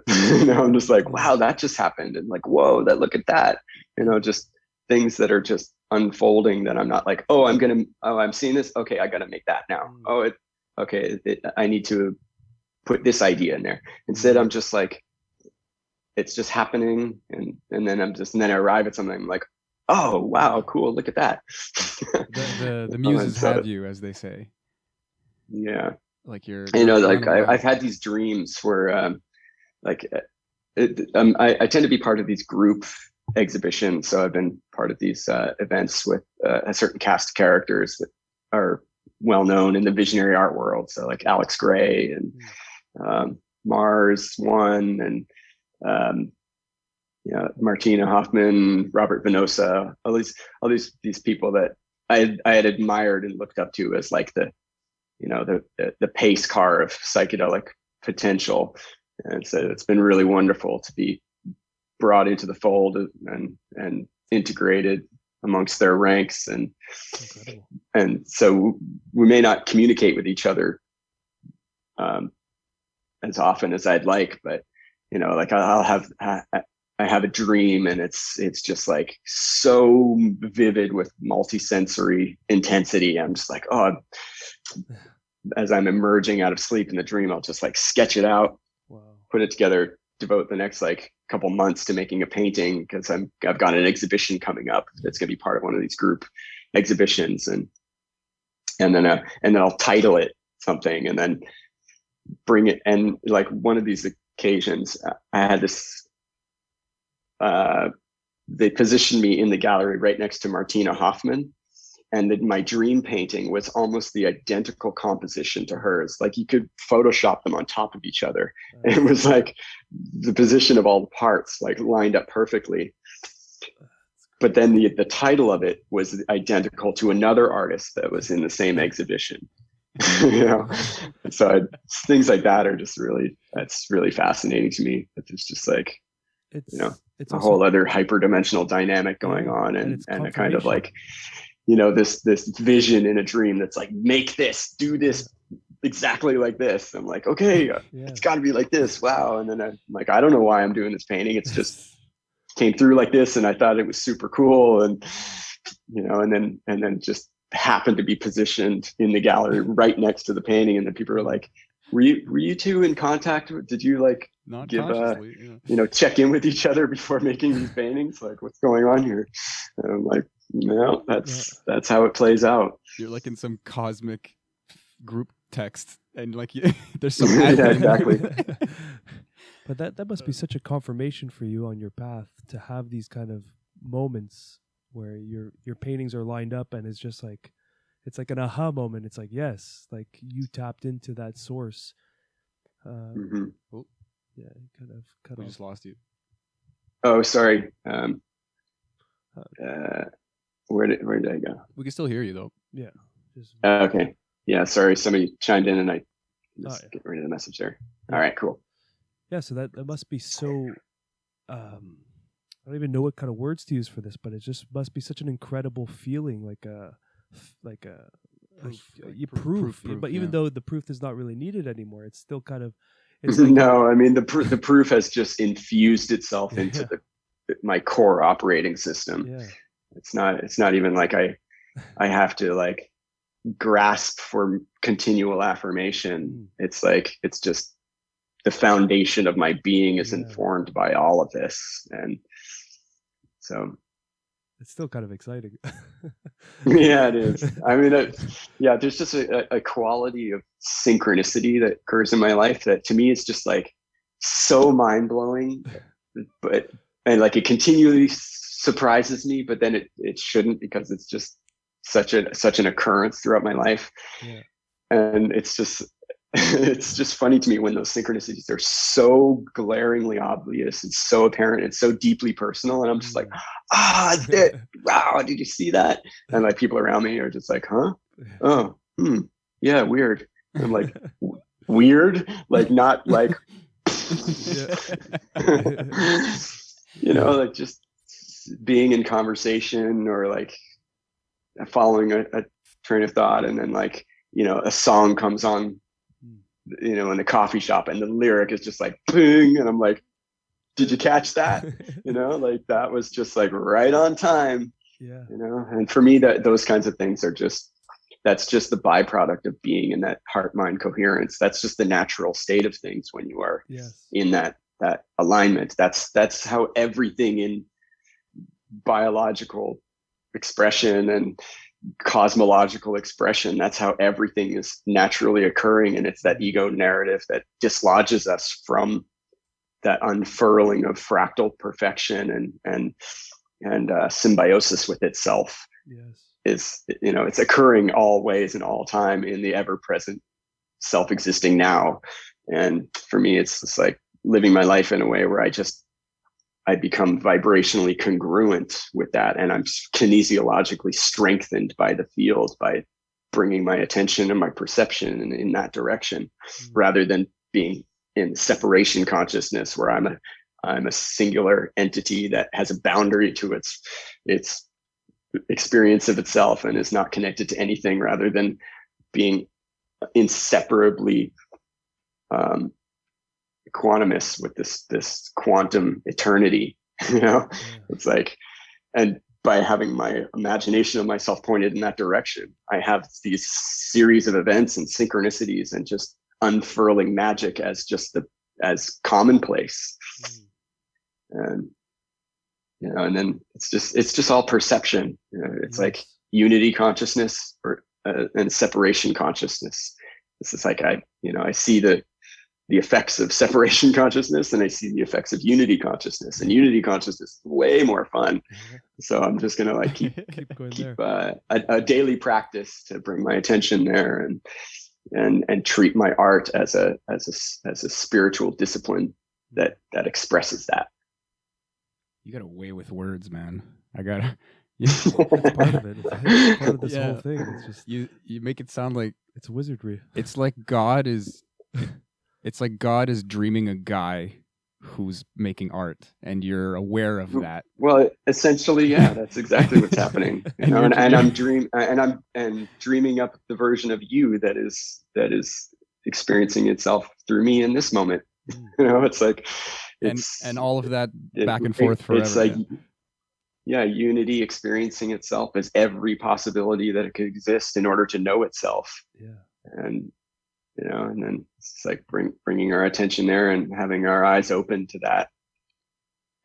I'm just like, wow, that just happened. And like, whoa, look at that, just things that are just unfolding that I'm not like, I'm seeing this. Okay. I got to make that now. I need to put this idea in there. Instead, I'm just like, it's just happening. And then I arrive at something. I'm like, oh wow, cool, look at that. The muses have you, as they say. Yeah, like you're like I've had these dreams where I tend to be part of these group exhibitions, so I've been part of these events with a certain cast of characters that are well known in the visionary art world, so like Alex Gray and Mars One, and Martina Hoffman, Robert Venosa, all these people that I had admired and looked up to as like the pace car of psychedelic potential. And so it's been really wonderful to be brought into the fold and integrated amongst their ranks. And so we may not communicate with each other as often as I'd like, but like I have a dream, and it's just like so vivid with multisensory intensity. I'm just like, as I'm emerging out of sleep in the dream, I'll just like sketch it out, put it together, devote the next like couple months to making a painting, because I've got an exhibition coming up that's going to be part of one of these group exhibitions, and then I'll title it something, and then bring it. And like one of these occasions, I had this. They positioned me in the gallery right next to Martina Hoffman, and my dream painting was almost the identical composition to hers. Like you could Photoshop them on top of each other. And it was like the position of all the parts like lined up perfectly. But then the title of it was identical to another artist that was in the same exhibition. So things like that are just that's really fascinating to me. It's just like, it's a whole other hyperdimensional dynamic going on, and a kind of like, this vision in a dream that's like, make this, do this exactly like this. I'm like, okay, it's got to be like this. Wow. And then I'm like, I don't know why I'm doing this painting. It's just came through like this, and I thought it was super cool, and and then just happened to be positioned in the gallery right next to the painting, and then people were like, were you two in contact? Did you like not give consciously, check in with each other before making these paintings? Like, what's going on here? And I'm like, no, that's how it plays out. You're like in some cosmic group text, and like there's some yeah, exactly. But that must be such a confirmation for you on your path to have these kind of moments where your paintings are lined up, and it's just like, it's like an aha moment. It's like, yes, like you tapped into that source. Oh, yeah, kind of cut we off. just lost you. Oh, sorry. Where did I go? We can still hear you though. Yeah. Just, okay. Yeah, sorry. Somebody chimed in, and I just get rid of the message there. Yeah. All right, cool. Yeah, so that must be so. I don't even know what kind of words to use for this, but it just must be such an incredible feeling, like a proof. But even though the proof is not really needed anymore, it's still kind of. It's like, no, I mean the proof has just infused itself into my core operating system. Yeah. It's not even like I have to like grasp for continual affirmation. It's like, it's just the foundation of my being is informed by all of this, and so it's still kind of exciting. Yeah, it is. I mean, there's just a quality of synchronicity that occurs in my life that to me is just like so mind blowing, and like it continually surprises me, but then it shouldn't, because it's just such an occurrence throughout my life. Yeah. And it's just funny to me when those synchronicities are so glaringly obvious and so apparent and so deeply personal, and I'm just like, wow, did you see that? And like people around me are just like, huh? Oh, yeah, weird. And I'm like, weird? Like not like like just being in conversation, or like following a train of thought, and then like, a song comes on, in the coffee shop, and the lyric is just like ping, and I'm like, did you catch that? Like that was just like right on time. Yeah. And for me, those kinds of things are that's just the byproduct of being in that heart-mind coherence. That's just the natural state of things when you are in that alignment. That's how everything in biological expression and cosmological expression. That's how everything is naturally occurring. And it's that ego narrative that dislodges us from that unfurling of fractal perfection and symbiosis with itself. Yes. Is, you know, it's occurring always and all time in the ever-present self-existing now. And for me, it's just like living my life in a way where I become vibrationally congruent with that, and I'm kinesiologically strengthened by the field by bringing my attention and my perception in that direction, rather than being in separation consciousness where I'm a singular entity that has a boundary to its experience of itself and is not connected to anything, rather than being inseparably quantumous with this quantum eternity. You know, it's like, and by having my imagination of myself pointed in that direction, I have these series of events and synchronicities and just unfurling magic as commonplace. And you know, and then it's just all perception. You know, it's like unity consciousness and separation consciousness. This is like I see the effects of separation consciousness, and I see the effects of unity consciousness, and unity consciousness is way more fun. So I'm just gonna like keep going there. A daily practice to bring my attention there and treat my art as a spiritual discipline that expresses that. You got a way with words, man. I got It's part of it. It's part of this whole thing. It's just you make it sound like it's wizardry. It's like God is dreaming a guy who's making art, and you're aware of that. Well, essentially, yeah, that's exactly what's happening. You know, and I'm dreaming up the version of you that is experiencing itself through me in this moment. You know, it's like and all of that back and forth forever. It's like unity experiencing itself as every possibility that it could exist in order to know itself. Yeah. And you know, and then it's like bringing our attention there and having our eyes open to that,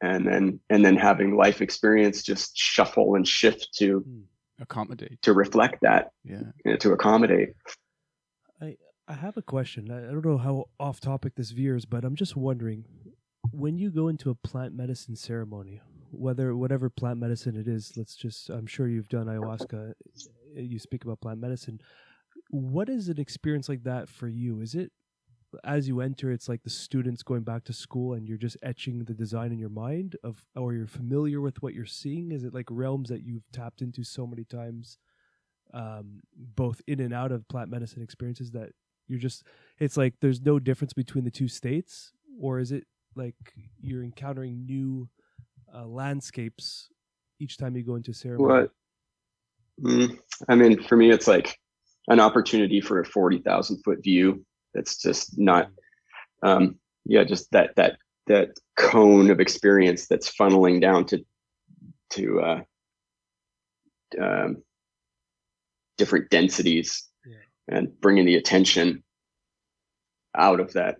and then having life experience just shuffle and shift to accommodate, to reflect that, to accommodate. I have a question. I don't know how off topic this veers, but I'm just wondering, when you go into a plant medicine ceremony, whatever plant medicine it is, I'm sure you've done ayahuasca, you speak about plant medicine. What is an experience like that for you? Is it, as you enter, it's like the students going back to school and you're just etching the design in your mind or you're familiar with what you're seeing? Is it like realms that you've tapped into so many times, both in and out of plant medicine experiences, that it's like there's no difference between the two states? Or is it like you're encountering new landscapes each time you go into ceremony? I mean, for me, it's like an opportunity for a 40,000 foot view. That's just not, just that cone of experience that's funneling down to different densities, and bringing the attention out of that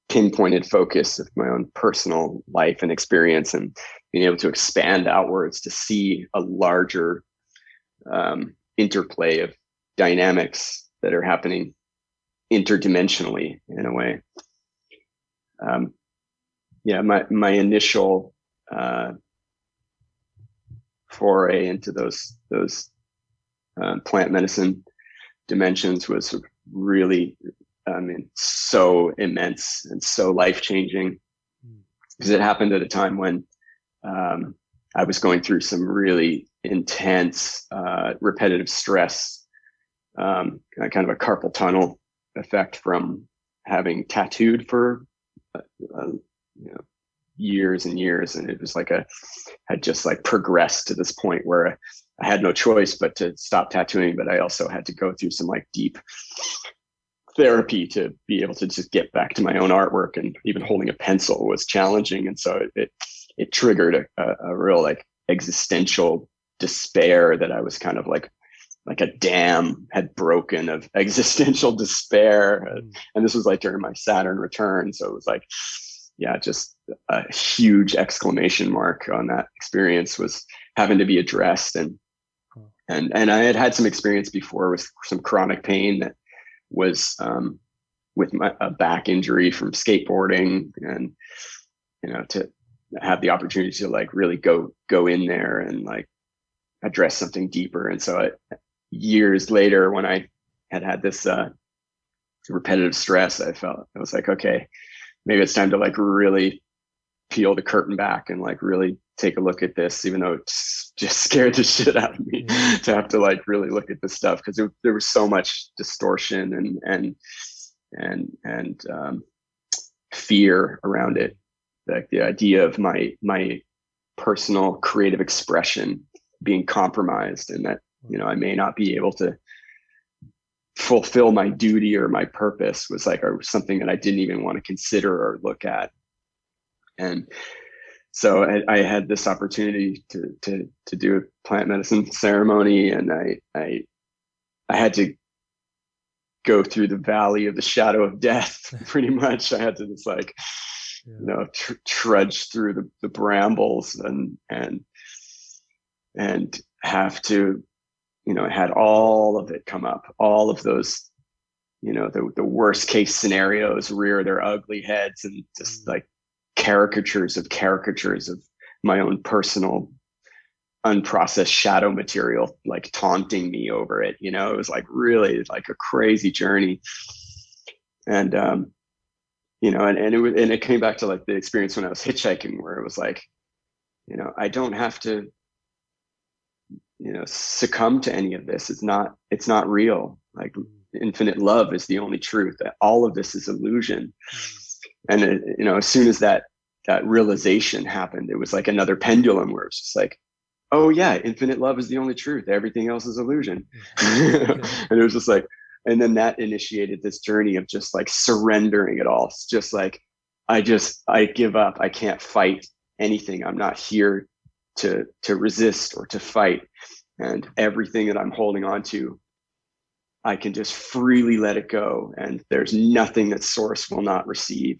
pinpointed focus of my own personal life and experience, and being able to expand outwards to see a larger interplay of dynamics that are happening interdimensionally in a way. My initial foray into those plant medicine dimensions was really, so immense and so life-changing, because it happened at a time when I was going through some really intense repetitive stress, kind of a carpal tunnel effect from having tattooed for years and years, and it was like had just like progressed to this point where I had no choice but to stop tattooing, but I also had to go through some like deep therapy to be able to just get back to my own artwork, and even holding a pencil was challenging. And so it triggered a real like existential despair that I was kind of like a dam had broken of existential despair. And this was like during my Saturn return. So it was like, just a huge exclamation mark on that experience was having to be addressed. And I had some experience before with some chronic pain that was with a back injury from skateboarding, and to have the opportunity to like really go in there and like address something deeper. And so years later, when I had this repetitive stress, I was like, okay, maybe it's time to like really peel the curtain back and like really take a look at this, even though it just scared the shit out of me to have to like really look at this stuff, because there was so much distortion and fear around it. Like the idea of my personal creative expression being compromised, and that I may not be able to fulfill my duty or my purpose was like something that I didn't even want to consider or look at. And so I had this opportunity to do a plant medicine ceremony, and I had to go through the valley of the shadow of death. Pretty much, I had to just like trudge through the brambles and have to, I had all of it come up, all of those, the worst case scenarios rear their ugly heads, and just like caricatures of my own personal unprocessed shadow material, like taunting me over it. It was like really like a crazy journey. And, and it came back to like the experience when I was hitchhiking, where it was like, I don't have to, succumb to any of this. It's not real. Like infinite love is the only truth. That all of this is illusion. And as soon as that realization happened, it was like another pendulum where it's just like, oh yeah, infinite love is the only truth. Everything else is illusion. And it was just like, and then that initiated this journey of just like surrendering it all. It's just like, I give up. I can't fight anything. I'm not here to resist or to fight. And everything that I'm holding on to, I can just freely let it go. And there's nothing that source will not receive.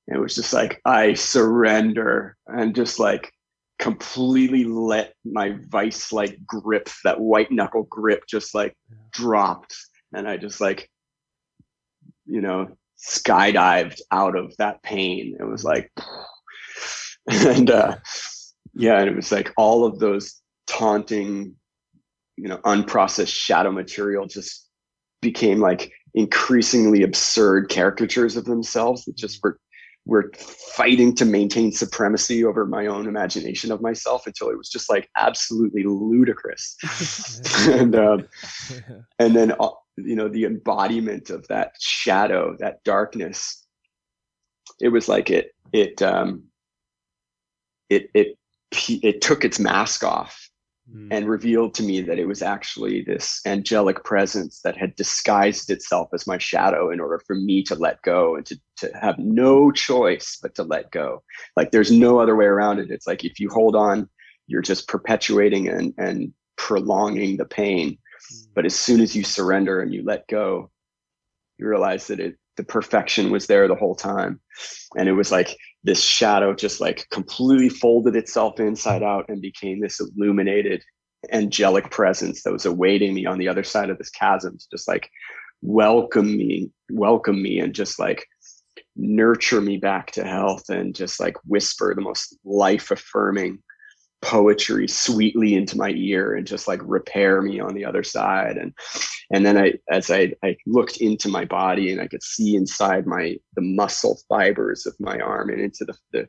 And it was just like, I surrender, and just like completely let my vice-like grip, that white knuckle grip, just like dropped. And I just like, skydived out of that pain. It was like, and and it was like all of those taunting, unprocessed shadow material just became like increasingly absurd caricatures of themselves that just were fighting to maintain supremacy over my own imagination of myself, until it was just like absolutely ludicrous. And then the embodiment of that shadow, that darkness, it was like it took its mask off and revealed to me that it was actually this angelic presence that had disguised itself as my shadow in order for me to let go, and to have no choice but to let go. Like there's no other way around it. It's like, if you hold on, you're just perpetuating and prolonging the pain. But as soon as you surrender and you let go, you realize that the perfection was there the whole time. And it was like this shadow just like completely folded itself inside out and became this illuminated angelic presence that was awaiting me on the other side of this chasm to just like welcome me and just like nurture me back to health, and just like whisper the most life affirming poetry sweetly into my ear, and just like repair me on the other side. And then as I looked into my body, and I could see inside the muscle fibers of my arm and into the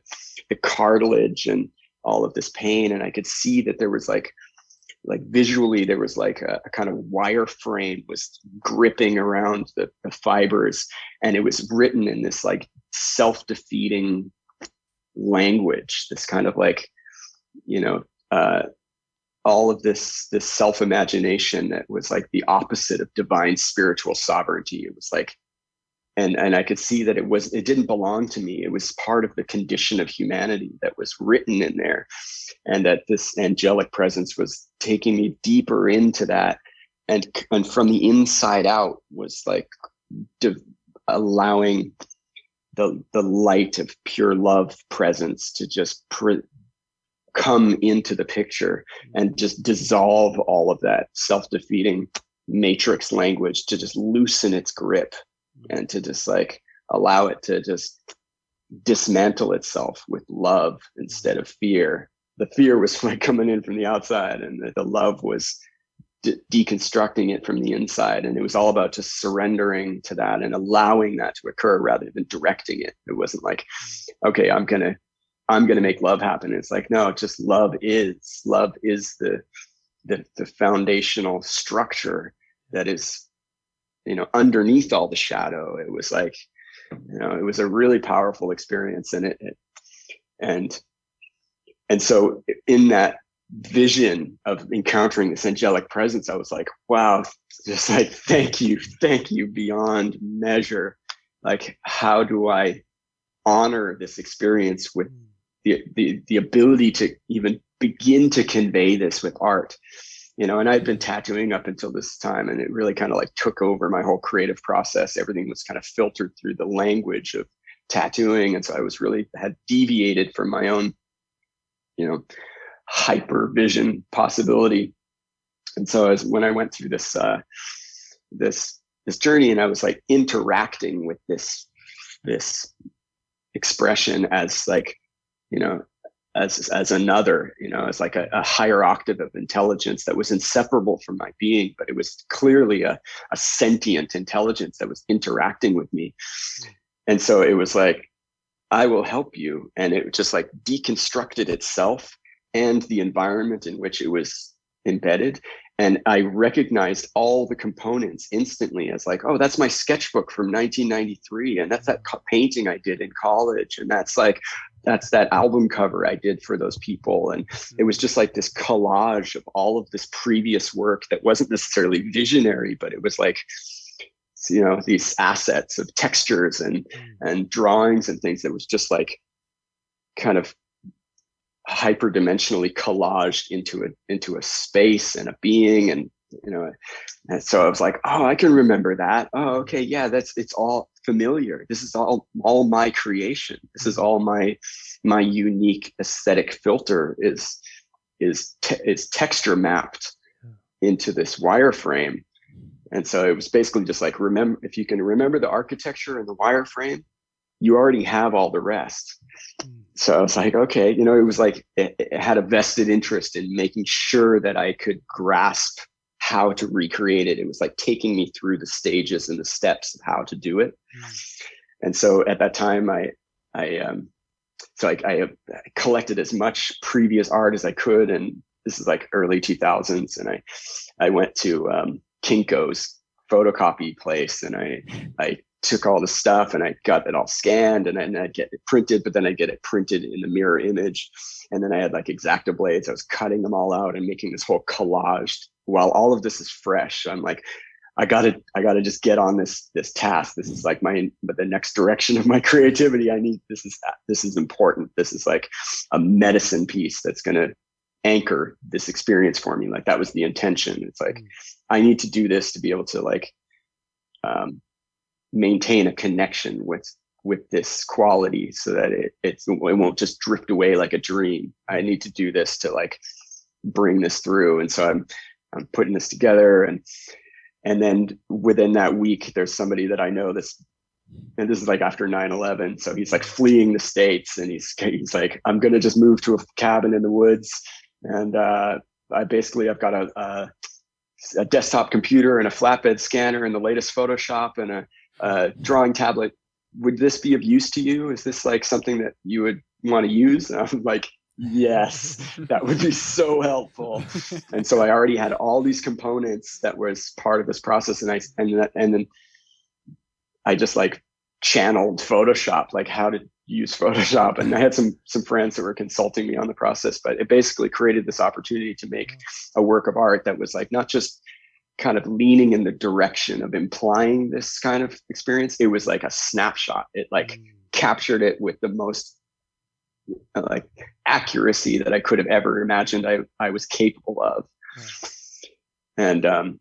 cartilage and all of this pain, and I could see that there was like visually there was like a kind of wire frame was gripping around the fibers, and it was written in this like self-defeating language, this kind of like all of this self-imagination that was like the opposite of divine spiritual sovereignty. It was like, and I could see that it didn't belong to me. It was part of the condition of humanity that was written in there, and that this angelic presence was taking me deeper into that, and from the inside out was like allowing the light of pure love presence to just come into the picture and just dissolve all of that self-defeating matrix language, to just loosen its grip and to just like allow it to just dismantle itself with love instead of fear. The fear was like coming in from the outside, and the love was deconstructing it from the inside. And it was all about just surrendering to that and allowing that to occur rather than directing it. It wasn't like, okay, I'm gonna make love happen. It's like, no, just love is the foundational structure that is, you know, underneath all the shadow. It was like, you know, it was a really powerful experience. And so in that vision of encountering this angelic presence, I was like, wow, just like, thank you beyond measure. Like, how do I honor this experience with the ability to even begin to convey this with art? You know, and I'd been tattooing up until this time, and it really kind of like took over my whole creative process. Everything was kind of filtered through the language of tattooing. And so I was really had deviated from my own, you know, hyper vision possibility. And so when I went through this journey, and I was like interacting with this expression as like, you know, as another, you know, as like a higher octave of intelligence that was inseparable from my being, but it was clearly a sentient intelligence that was interacting with me. And so it was like, I will help you. And it just like deconstructed itself and the environment in which it was embedded. And I recognized all the components instantly as like, oh, that's my sketchbook from 1993. And that's that painting I did in college. And that's that album cover I did for those people. And it was just like this collage of all of this previous work that wasn't necessarily visionary, but it was like, you know, these assets of textures and drawings and things that was just like kind of hyperdimensionally collaged into a space and a being. And, you know, and so I was like, oh, I can remember that. Oh, okay. Yeah, it's all familiar. This is all my creation. This is all my unique aesthetic filter is texture mapped into this wireframe. And so it was basically just like, if you can remember the architecture and the wireframe, you already have all the rest. So I was like, okay, you know, it was like, it had a vested interest in making sure that I could grasp how to recreate it. It was like taking me through the stages and the steps of how to do it. And so at that time, I collected as much previous art as I could. And this is like early 2000s. And I went to Kinko's photocopy place, and I took all the stuff and I got it all scanned, and then I'd get it printed, but then I'd get it printed in the mirror image. And then I had like X-Acto blades. I was cutting them all out and making this whole collage while all of this is fresh. I'm like, I gotta just get on this task. This is like the next direction of my creativity. This is important. This is like a medicine piece that's going to anchor this experience for me. Like, that was the intention. It's like, I need to do this to be able to like, maintain a connection with this quality so that it won't just drift away like a dream. I need to do this to like bring this through. And so I'm putting this together, and then within that week, there's somebody that I know and this is like after 9/11. So he's like fleeing the States, and he's like, I'm going to just move to a cabin in the woods. And I've got a desktop computer and a flatbed scanner and the latest Photoshop and a drawing tablet. Would this be of use to you? Is this like something that you would want to use? And I'm like, yes, that would be so helpful. And so I already had all these components that was part of this process. And then I just like channeled Photoshop, like how to use Photoshop. And I had some friends that were consulting me on the process, but it basically created this opportunity to make a work of art that was like, not just kind of leaning in the direction of implying this kind of experience. It was like a snapshot. It like captured it with the most like accuracy that I could have ever imagined I was capable of. And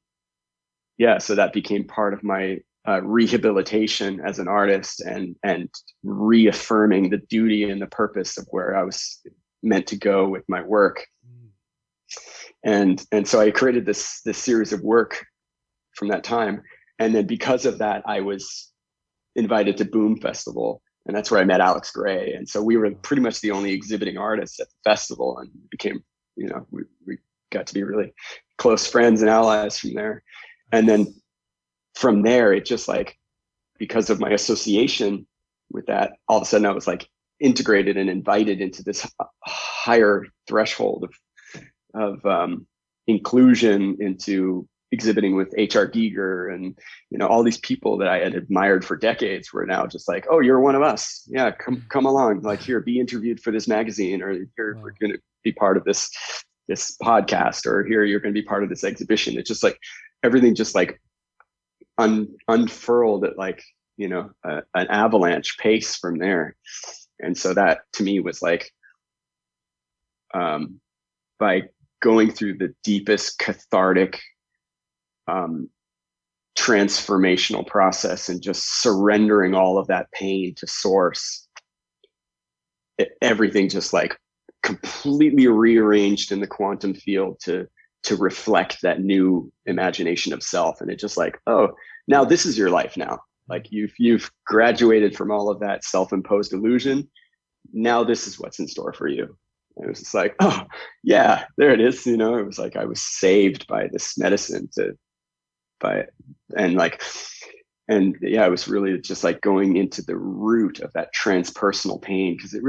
so that became part of my rehabilitation as an artist, and reaffirming the duty and the purpose of where I was meant to go with my work. And so I created this series of work from that time. And then because of that, I was invited to Boom Festival, and that's where I met Alex Gray. And so we were pretty much the only exhibiting artists at the festival, and became, we got to be really close friends and allies from there. And then from there, it just like, because of my association with that, all of a sudden I was like integrated and invited into this higher threshold of inclusion, into exhibiting with H.R. Giger, and all these people that I had admired for decades were now just like, oh, you're one of us. Yeah, come along. Like, here, be interviewed for this magazine, or here, we're going to be part of this podcast, or here, you're going to be part of this exhibition. It's just like everything just like unfurled at like an avalanche pace from there. And so that to me was like, by going through the deepest cathartic transformational process and just surrendering all of that pain to source, everything just like completely rearranged in the quantum field to reflect that new imagination of self. And it just like, oh, now this is your life now. Like you've graduated from all of that self-imposed illusion. Now this is what's in store for you. And it was just like, oh yeah, there it is. It was like I was saved by this medicine and yeah, it was really just like going into the root of that transpersonal pain, because it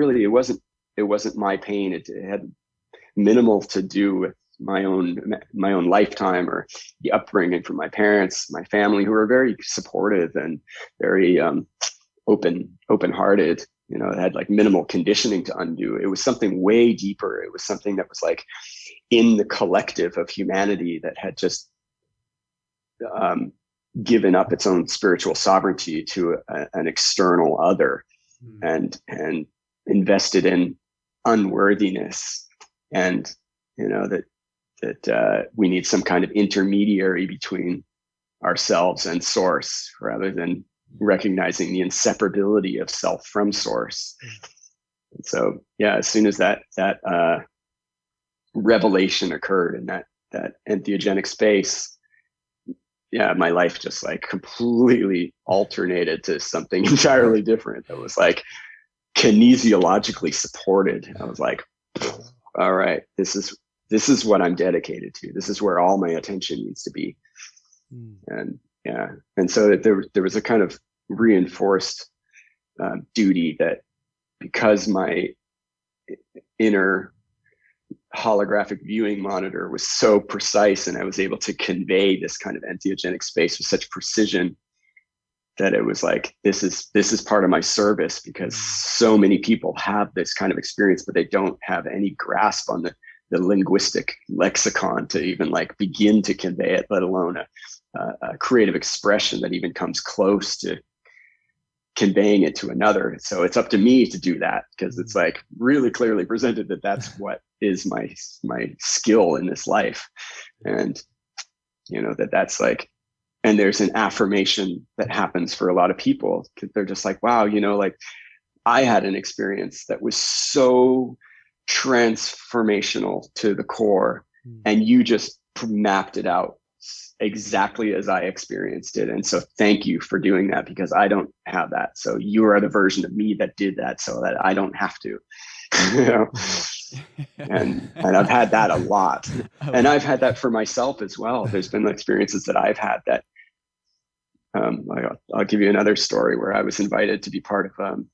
wasn't my pain. It had minimal to do with my own lifetime or the upbringing from my parents, my family, who were very supportive and very open-hearted. It had like minimal conditioning to undo. It was something way deeper. It was something that was like in the collective of humanity that had just given up its own spiritual sovereignty to an external other, and invested in unworthiness, and that we need some kind of intermediary between ourselves and source, rather than recognizing the inseparability of self from source. And so yeah, as soon as that revelation occurred in that entheogenic space, yeah, my life just like completely alternated to something entirely different that was like kinesiologically supported. I was like, all right, this is what I'm dedicated to. This is where all my attention needs to be. And yeah, and so there was a kind of reinforced duty that, because my inner holographic viewing monitor was so precise, and I was able to convey this kind of entheogenic space with such precision, that it was like, this is part of my service, because so many people have this kind of experience, but they don't have any grasp on the linguistic lexicon to even like begin to convey it, let alone a creative expression that even comes close to conveying it to another. So it's up to me to do that, because it's like really clearly presented that that's what is my skill in this life. And that's like, and there's an affirmation that happens for a lot of people, because they're just like, wow, like I had an experience that was so transformational to the core, and you just mapped it out exactly as I experienced it. And so thank you for doing that, because I don't have that. So you are the version of me that did that, so that I don't have to. And I've had that a lot. And I've had that for myself as well. There's been experiences that I've had that I'll give you another story where I was invited to be part of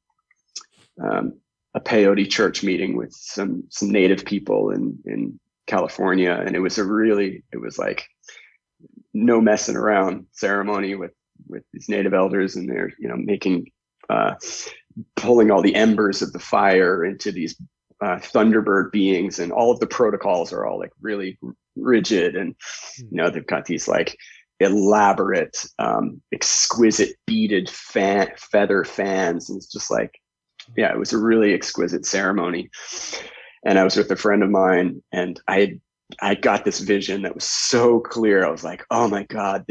a peyote church meeting with some native people in California. And it was like no messing around ceremony with these native elders, and they're making pulling all the embers of the fire into these thunderbird beings, and all of the protocols are all like really rigid, and they've got these like elaborate exquisite beaded feather fans, and it's just like, yeah, it was a really exquisite ceremony. And I was with a friend of mine, and I got this vision that was so clear. I was like, oh my God,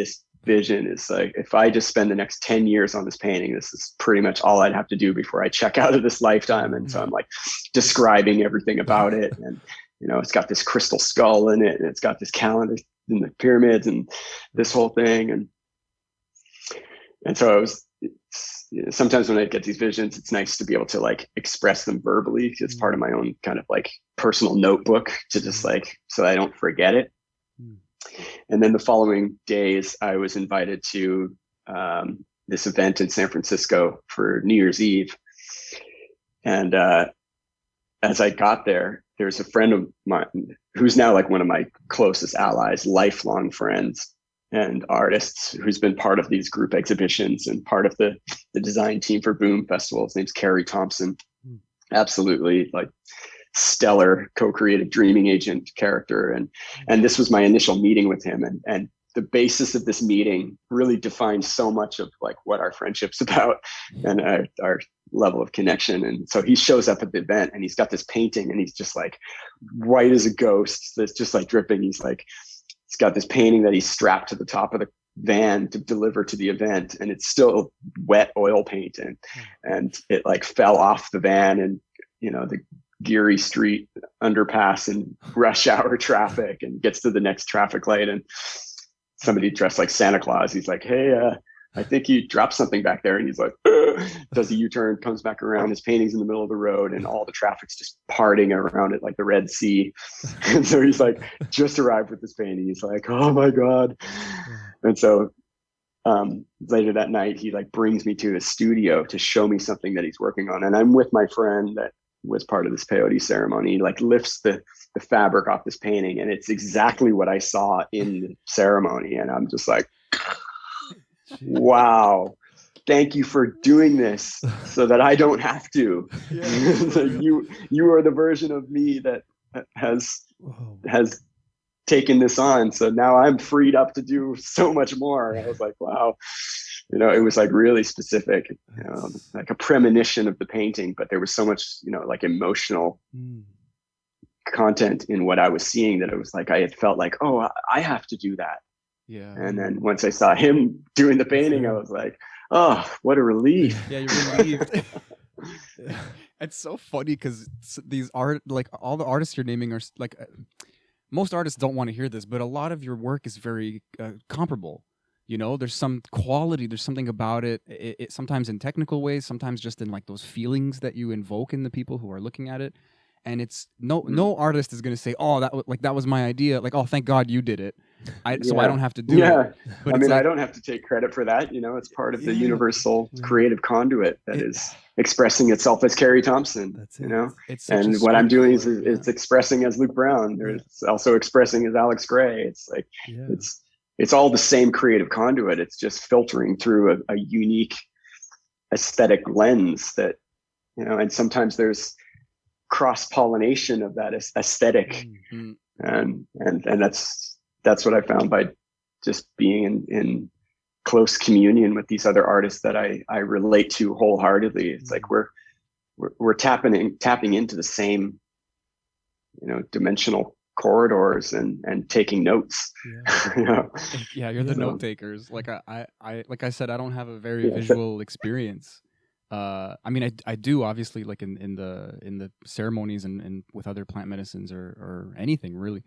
vision is like, if I just spend the next 10 years on this painting, this is pretty much all I'd have to do before I check out of this lifetime. And so I'm like describing everything about it. And, you know, it's got this crystal skull in it, and it's got this calendar in the pyramids and this whole thing. And so sometimes when I get these visions, it's nice to be able to like express them verbally. It's part of my own kind of like personal notebook to just like, so I don't forget it. And then the following days, I was invited to this event in San Francisco for New Year's Eve. And as I got there, there's a friend of mine who's now like one of my closest allies, lifelong friends and artists, who's been part of these group exhibitions and part of the design team for Boom Festival. His name's Carrie Thompson. Absolutely like stellar co-creative dreaming agent character. And this was my initial meeting with him. And the basis of this meeting really defines so much of like what our friendship's about and our level of connection. And so he shows up at the event and he's got this painting and he's just like white as a ghost that's just like dripping. He's got this painting that he's strapped to the top of the van to deliver to the event, and it's still wet oil paint, and it like fell off the van, and you know, the Geary Street underpass and rush hour traffic, and gets to the next traffic light, and somebody dressed like Santa Claus, he's like, hey, I think you dropped something back there. And he's like, does a U-turn, comes back around, his painting's in the middle of the road, and all the traffic's just parting around it like the Red Sea. And so he's like, just arrived with this painting. He's like, oh my God. And so later that night, he like brings me to his studio to show me something that he's working on. And I'm with my friend that was part of this peyote ceremony. He like lifts the fabric off this painting, and it's exactly what I saw in the ceremony. And I'm just like, wow, thank you for doing this so that I don't have to. So you are the version of me that has taken this on. So now I'm freed up to do so much more. I was like, wow, you know, it was like really specific, you know, like a premonition of the painting, but there was so much, you know, like emotional content in what I was seeing that it was like, I had felt like, oh, I have to do that. Yeah. And then once I saw him doing the painting, I was like, oh, what a relief. Yeah, you're relieved. It's so funny because these like all the artists you're naming are like, most artists don't want to hear this, but a lot of your work is very comparable. You know, there's some quality, there's something about it, it sometimes in technical ways, sometimes just in like those feelings that you invoke in the people who are looking at it. And it's no artist is going to say, oh, that was my idea. Like, oh, thank God you did it. So I don't have to do it. But I mean, I don't have to take credit for that. You know, it's part of the universal creative conduit that is expressing itself as Carrie Thompson. That's you know, and what I'm doing is it's expressing as Luke Brown. There's also expressing as Alex Gray. It's like it's all the same creative conduit. It's just filtering through a unique aesthetic lens that, you know, and sometimes there's cross-pollination of that aesthetic. And that's what I found by just being in close communion with these other artists that I relate to wholeheartedly. It's like we're tapping into the same, you know, dimensional corridors and taking notes. You know? Yeah, you're the note takers. Like I like I said, I don't have a very visual experience. I mean, I do obviously, like in the ceremonies and with other plant medicines or anything really,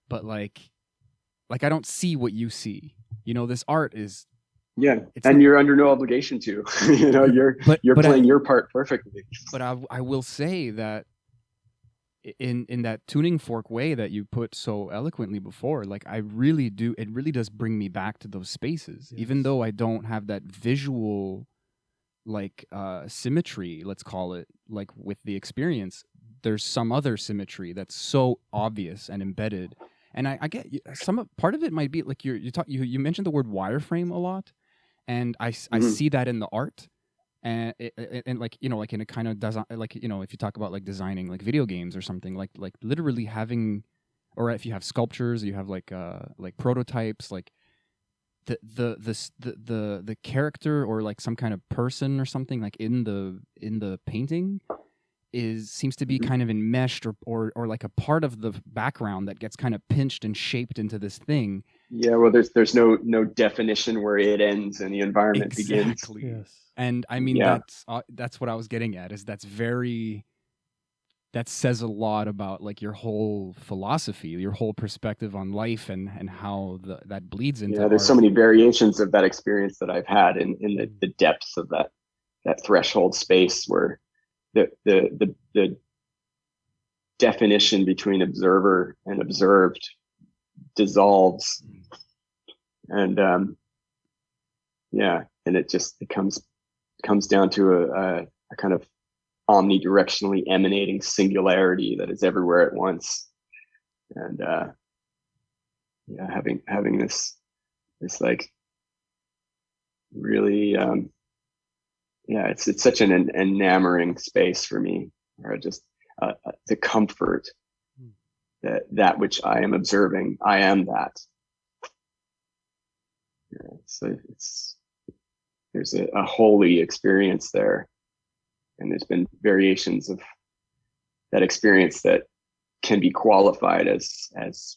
but like I don't see what you see. You know, this art is and you're under no obligation to. You know, you're playing your part perfectly. But I will say that in that tuning fork way that you put so eloquently before, like I really do. It really does bring me back to those spaces, even though I don't have that visual like symmetry, let's call it, like with the experience. There's some other symmetry that's so obvious and embedded. And I get part of it might be like you mentioned the word wireframe a lot, and I see that in the art, and like, you know, like in a kind of design, like, you know, if you talk about like designing like video games or something, like literally having, or if you have sculptures, you have like prototypes, like the character or like some kind of person or something like in the painting seems to be kind of enmeshed or like a part of the background that gets kind of pinched and shaped into this thing. Yeah, well, there's no definition where it ends and the environment begins. Exactly. Yes. And I mean, Yeah. that's what I was getting at, is that says a lot about like your whole philosophy, your whole perspective on life, and how that bleeds into There's art. so many variations of that experience that I've had in the depths of that threshold space where the definition between observer and observed dissolves, and and it comes down to a kind of omnidirectionally emanating singularity that is everywhere at once, and having this like really it's such an enamoring space for me, where just the comfort that which I am observing, I am that. So there's a holy experience there, and there's been variations of that experience that can be qualified as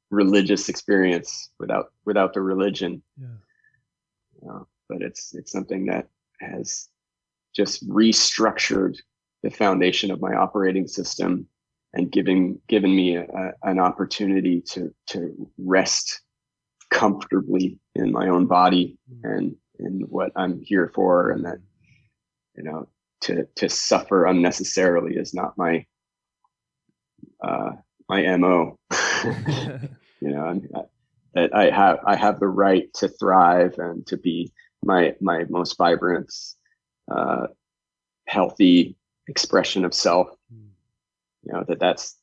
religious experience without the religion. But it's something that has just restructured the foundation of my operating system and given me an opportunity to rest comfortably in my own body and in what I'm here for, and that to suffer unnecessarily is not my MO. That I have the right to thrive and to be my most vibrant, healthy expression of self.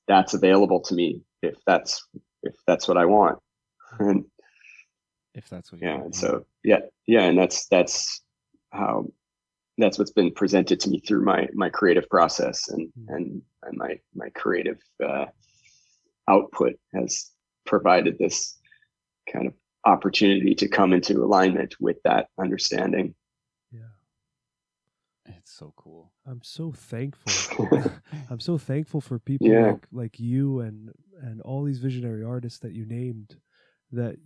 That's available to me if that's what I want. And if that's what and so and that's what's been presented to me through my creative process, and my creative output has provided this kind of opportunity to come into alignment with that understanding. It's so cool. I'm so thankful. I'm so thankful for people like you and all these visionary artists that you named, that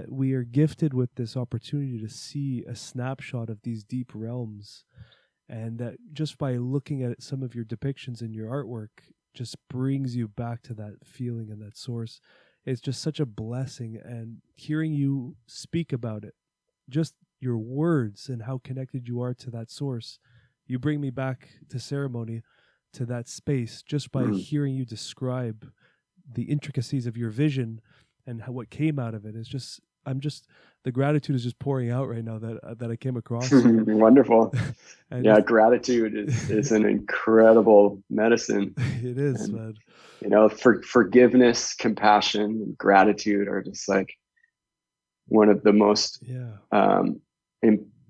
we are gifted with this opportunity to see a snapshot of these deep realms, and that just by looking at some of your depictions in your artwork just brings you back to that feeling and that source. It's just such a blessing, and hearing you speak about it, just your words and how connected you are to that source, you bring me back to ceremony, to that space, just by hearing you describe the intricacies of your vision and what came out of it. Is just, the gratitude is just pouring out right now that I came across. Wonderful. Gratitude is an incredible medicine. It is, and, man. Forgiveness, compassion, gratitude are just like one of the most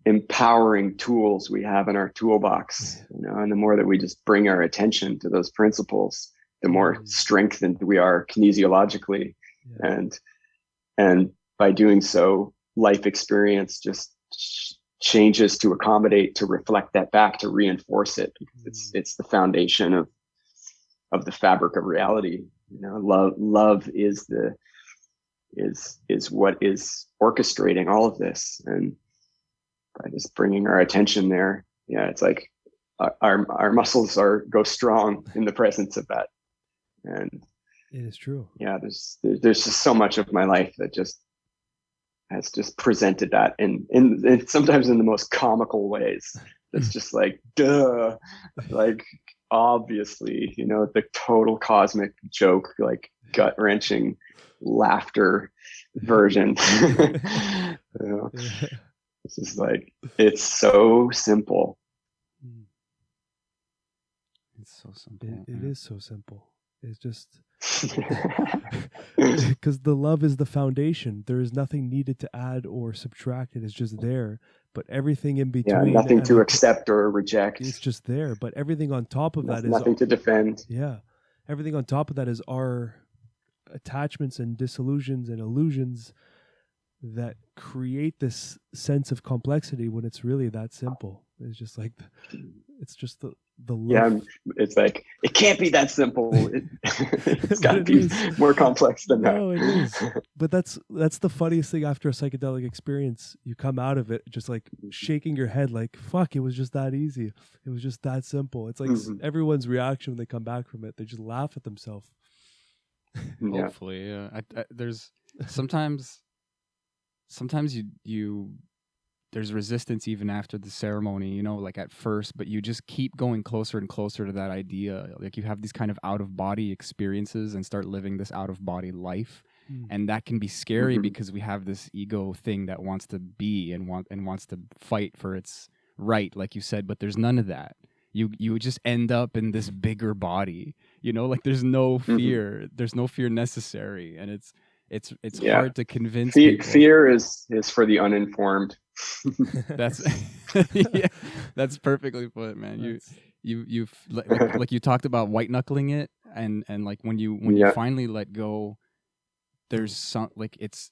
empowering tools we have in our toolbox. And the more that we just bring our attention to those principles, the more strengthened we are kinesiologically, and by doing so, life experience just changes to accommodate, to reflect that back, to reinforce it, because it's the foundation of the fabric of reality. Love is what is orchestrating all of this, and by just bringing our attention there, it's like our muscles go strong in the presence of that. And it is true. There's just so much of my life that has just presented that in sometimes in the most comical ways. It's just like, duh, like obviously, the total cosmic joke, like gut wrenching laughter version. It's just like, it's so simple. It's so simple. It is so simple. It's just because the love is the foundation. There is nothing needed to add or subtract. It is just there. But everything in between, nothing to accept or reject. It's just there. But everything on top of that is nothing to defend. Everything on top of that is our attachments and disillusions and illusions that create this sense of complexity when it's really that simple. It's just like, it's just the love. Yeah, it's like, it can't be that simple. It's got to It be is. more complex than that. No, it is. But that's the funniest thing after a psychedelic experience. You come out of it just like shaking your head like, fuck, it was just that easy. It was just that simple. It's like everyone's reaction when they come back from it. They just laugh at themselves. Yeah. Hopefully, yeah. There's sometimes you there's resistance even after the ceremony, you know, like at first, but you just keep going closer and closer to that idea. Like you have these kind of out of body experiences and start living this out of body life. And that can be scary because we have this ego thing that wants to be and wants to fight for its right, like you said, but there's none of that. You just end up in this bigger body, you know, like there's no fear. There's no fear necessary. And it's hard to convince people. Fear is for the uninformed. That's yeah, that's perfectly put, man. You like you talked about white knuckling it, and like when you finally let go, there's some like it's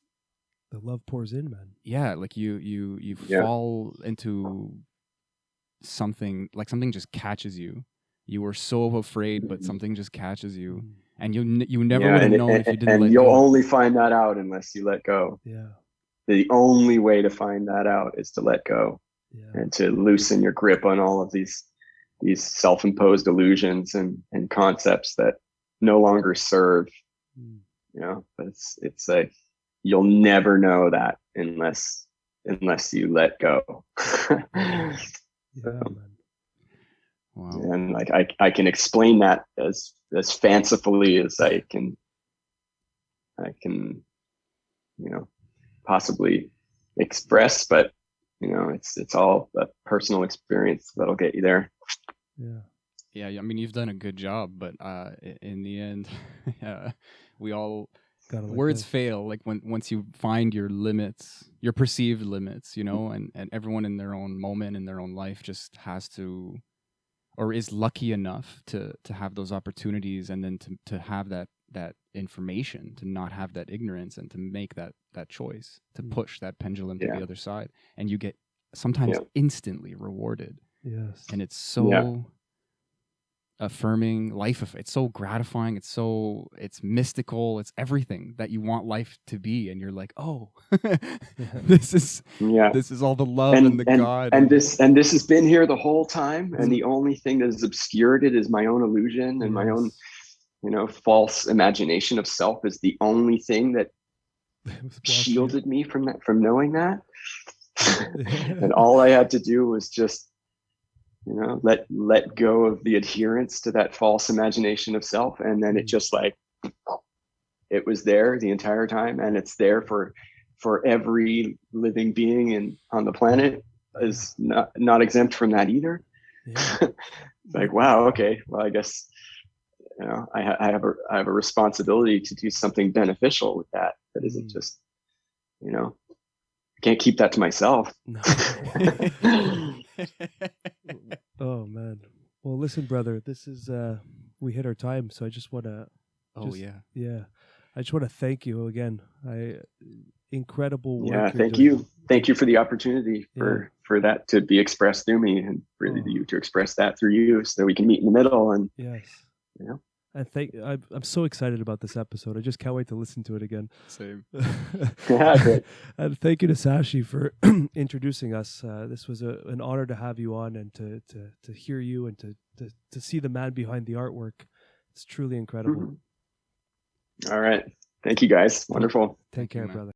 the love pours in, man. Yeah, like you fall into something, like something just catches you. You were so afraid, but something just catches you, and you never would have known if you didn't let go. And you'll only find that out unless you let go. Yeah. The only way to find that out is to let go, and to loosen your grip on all of these self-imposed illusions and concepts that no longer serve. You know, but it's like you'll never know that unless you let go. Yeah, man. Wow. And like I can explain that as fancifully as I can, you know, possibly express, but you know, it's all a personal experience that'll get you there. Yeah, I mean, you've done a good job, but in the end, we all words fail. Like once you find your limits, your perceived limits, you know, and everyone in their own moment in their own life just has to, or is lucky enough to have those opportunities, and then to have that information, to not have that ignorance, and to make that choice, to push that pendulum to the other side, and you get sometimes instantly rewarded. Yes. And it's so affirming. It's so gratifying. It's mystical. It's everything that you want life to be. And you're like, oh, this is all the love and the God. And this has been here the whole time. And the only thing that has obscured it is my own illusion and my own, you know, false imagination of self is the only thing that shielded me from knowing that. And all I had to do was just, you know, let go of the adherence to that false imagination of self, and then it just like it was there the entire time, and it's there for every living being on the planet is not exempt from that either. Like, wow, okay, well, I guess, you know, I have a responsibility to do something beneficial with that isn't just, you know, I can't keep that to myself. No. Oh man. Well, listen, brother, this is we hit our time, so I just want to I just want to thank you again. Incredible work. Thank you for the opportunity for that to be expressed through me, and for you to express that through you, so that we can meet in the middle. And you know, I'm so excited about this episode. I just can't wait to listen to it again. Same. Great. And thank you to Sashi for introducing us. This was an honor to have you on, and to hear you, and to see the man behind the artwork. It's truly incredible. All right. Thank you, guys. Wonderful. Take care, brother.